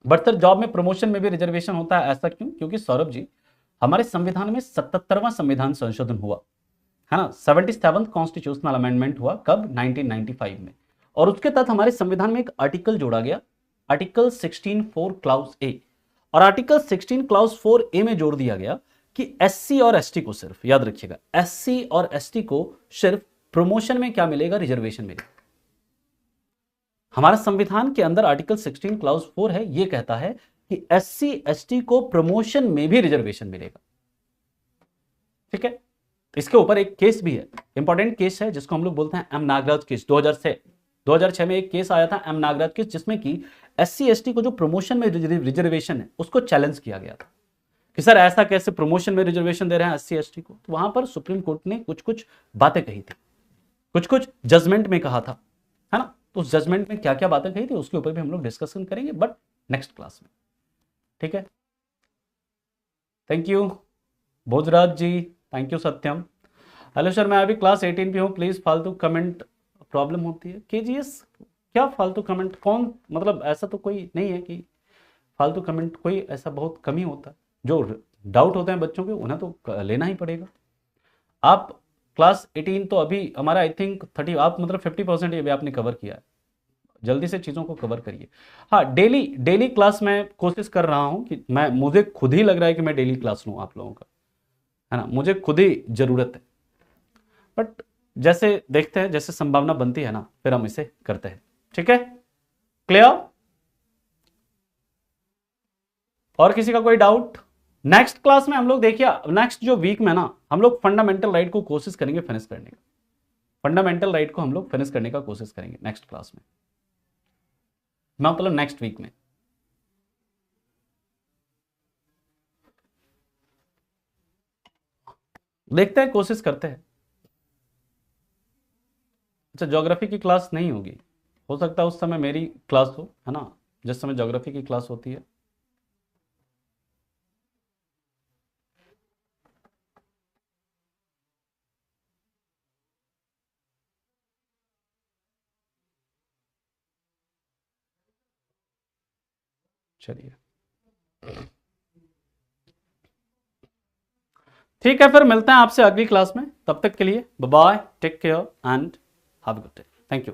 बट सर जॉब में प्रमोशन में भी रिजर्वेशन होता है, ऐसा क्यों, क्योंकि सौरभ जी हमारे संविधान में 77वां संविधान संशोधन हुआ, है ना। 77th कॉन्स्टिट्यूशनल अमेंडमेंट हुआ कब, 1995 में, और उसके तहत हमारे संविधान में एक आर्टिकल जोड़ा गया, आर्टिकल 16(4) क्लाउज ए, और आर्टिकल 16 क्लाउज 4A में जोड़ दिया गया कि SC और ST को सिर्फ, याद रखिएगा, SC और ST को सिर्फ प्रमोशन में क्या मिलेगा, रिजर्वेशन मिलेगा। हमारा संविधान के अंदर आर्टिकल 16 क्लाउज 4 है, यह कहता है कि SC ST को प्रमोशन में भी रिजर्वेशन मिलेगा, ठीक है। इसके ऊपर एक केस भी है, इंपॉर्टेंट केस है, जिसको हम लोग बोलते हैं M नागराज केस। 2006 में एक केस आया था M नागराज केस, जिसमें कि SC ST को जो प्रमोशन में रिजर्वेशन है उसको चैलेंज किया गया था कि सर ऐसा कैसे प्रमोशन में रिजर्वेशन दे रहे हैं SC ST को। तो वहां पर सुप्रीम कोर्ट ने कुछ कुछ बातें कही थी, कुछ कुछ जजमेंट में कहा था, है ना। तो उस जजमेंट में क्या क्या बातें कही थी उसके ऊपर भी हम लोग डिस्कशन करेंगे, बट नेक्स्ट क्लास में, ठीक है। Thank you Bhojraj ji, thank you Satyam. Hello sir, मैं अभी क्लास 18 पे हूँ, प्लीज फालतू कमेंट प्रॉब्लम होती है। KGS क्या फालतू कमेंट, कौन, मतलब ऐसा तो कोई नहीं है कि फालतू कमेंट, कोई ऐसा बहुत कम ही होता है, जो डाउट होते हैं बच्चों के उन्हें तो लेना ही पड़ेगा। आप क्लास 18 तो अभी हमारा आई थिंक 30, आप मतलब 50% ये भी आपने कवर किया है, जल्दी से चीज़ों को कवर करिए। हाँ, डेली डेली क्लास में कोशिश कर रहा हूँ कि मैं, मुझे खुद ही लग रहा है कि मैं डेली क्लास लूँ आप लोगों का, है ना, मुझे खुद ही जरूरत है, बट जैसे देखते हैं, जैसे संभावना बनती है ना फिर हम इसे करते हैं, ठीक है। क्लियर? और किसी का कोई डाउट? नेक्स्ट क्लास में हम लोग देखिए, नेक्स्ट जो वीक में ना हम लोग फंडामेंटल राइट को कोशिश करेंगे फिनिश करने का, फंडामेंटल राइट को हम लोग फिनिश करने का कोशिश करेंगे नेक्स्ट क्लास में, मैं मतलब नेक्स्ट वीक में। देखते हैं, कोशिश करते हैं। अच्छा, ज्योग्राफी की क्लास नहीं होगी, हो सकता है उस समय मेरी क्लास हो, है ना, जिस समय ज्योग्राफी की क्लास होती है। चलिए। ठीक है, फिर मिलते हैं आपसे अगली क्लास में। तब तक के लिए bye bye, take care and have a good day. Thank you.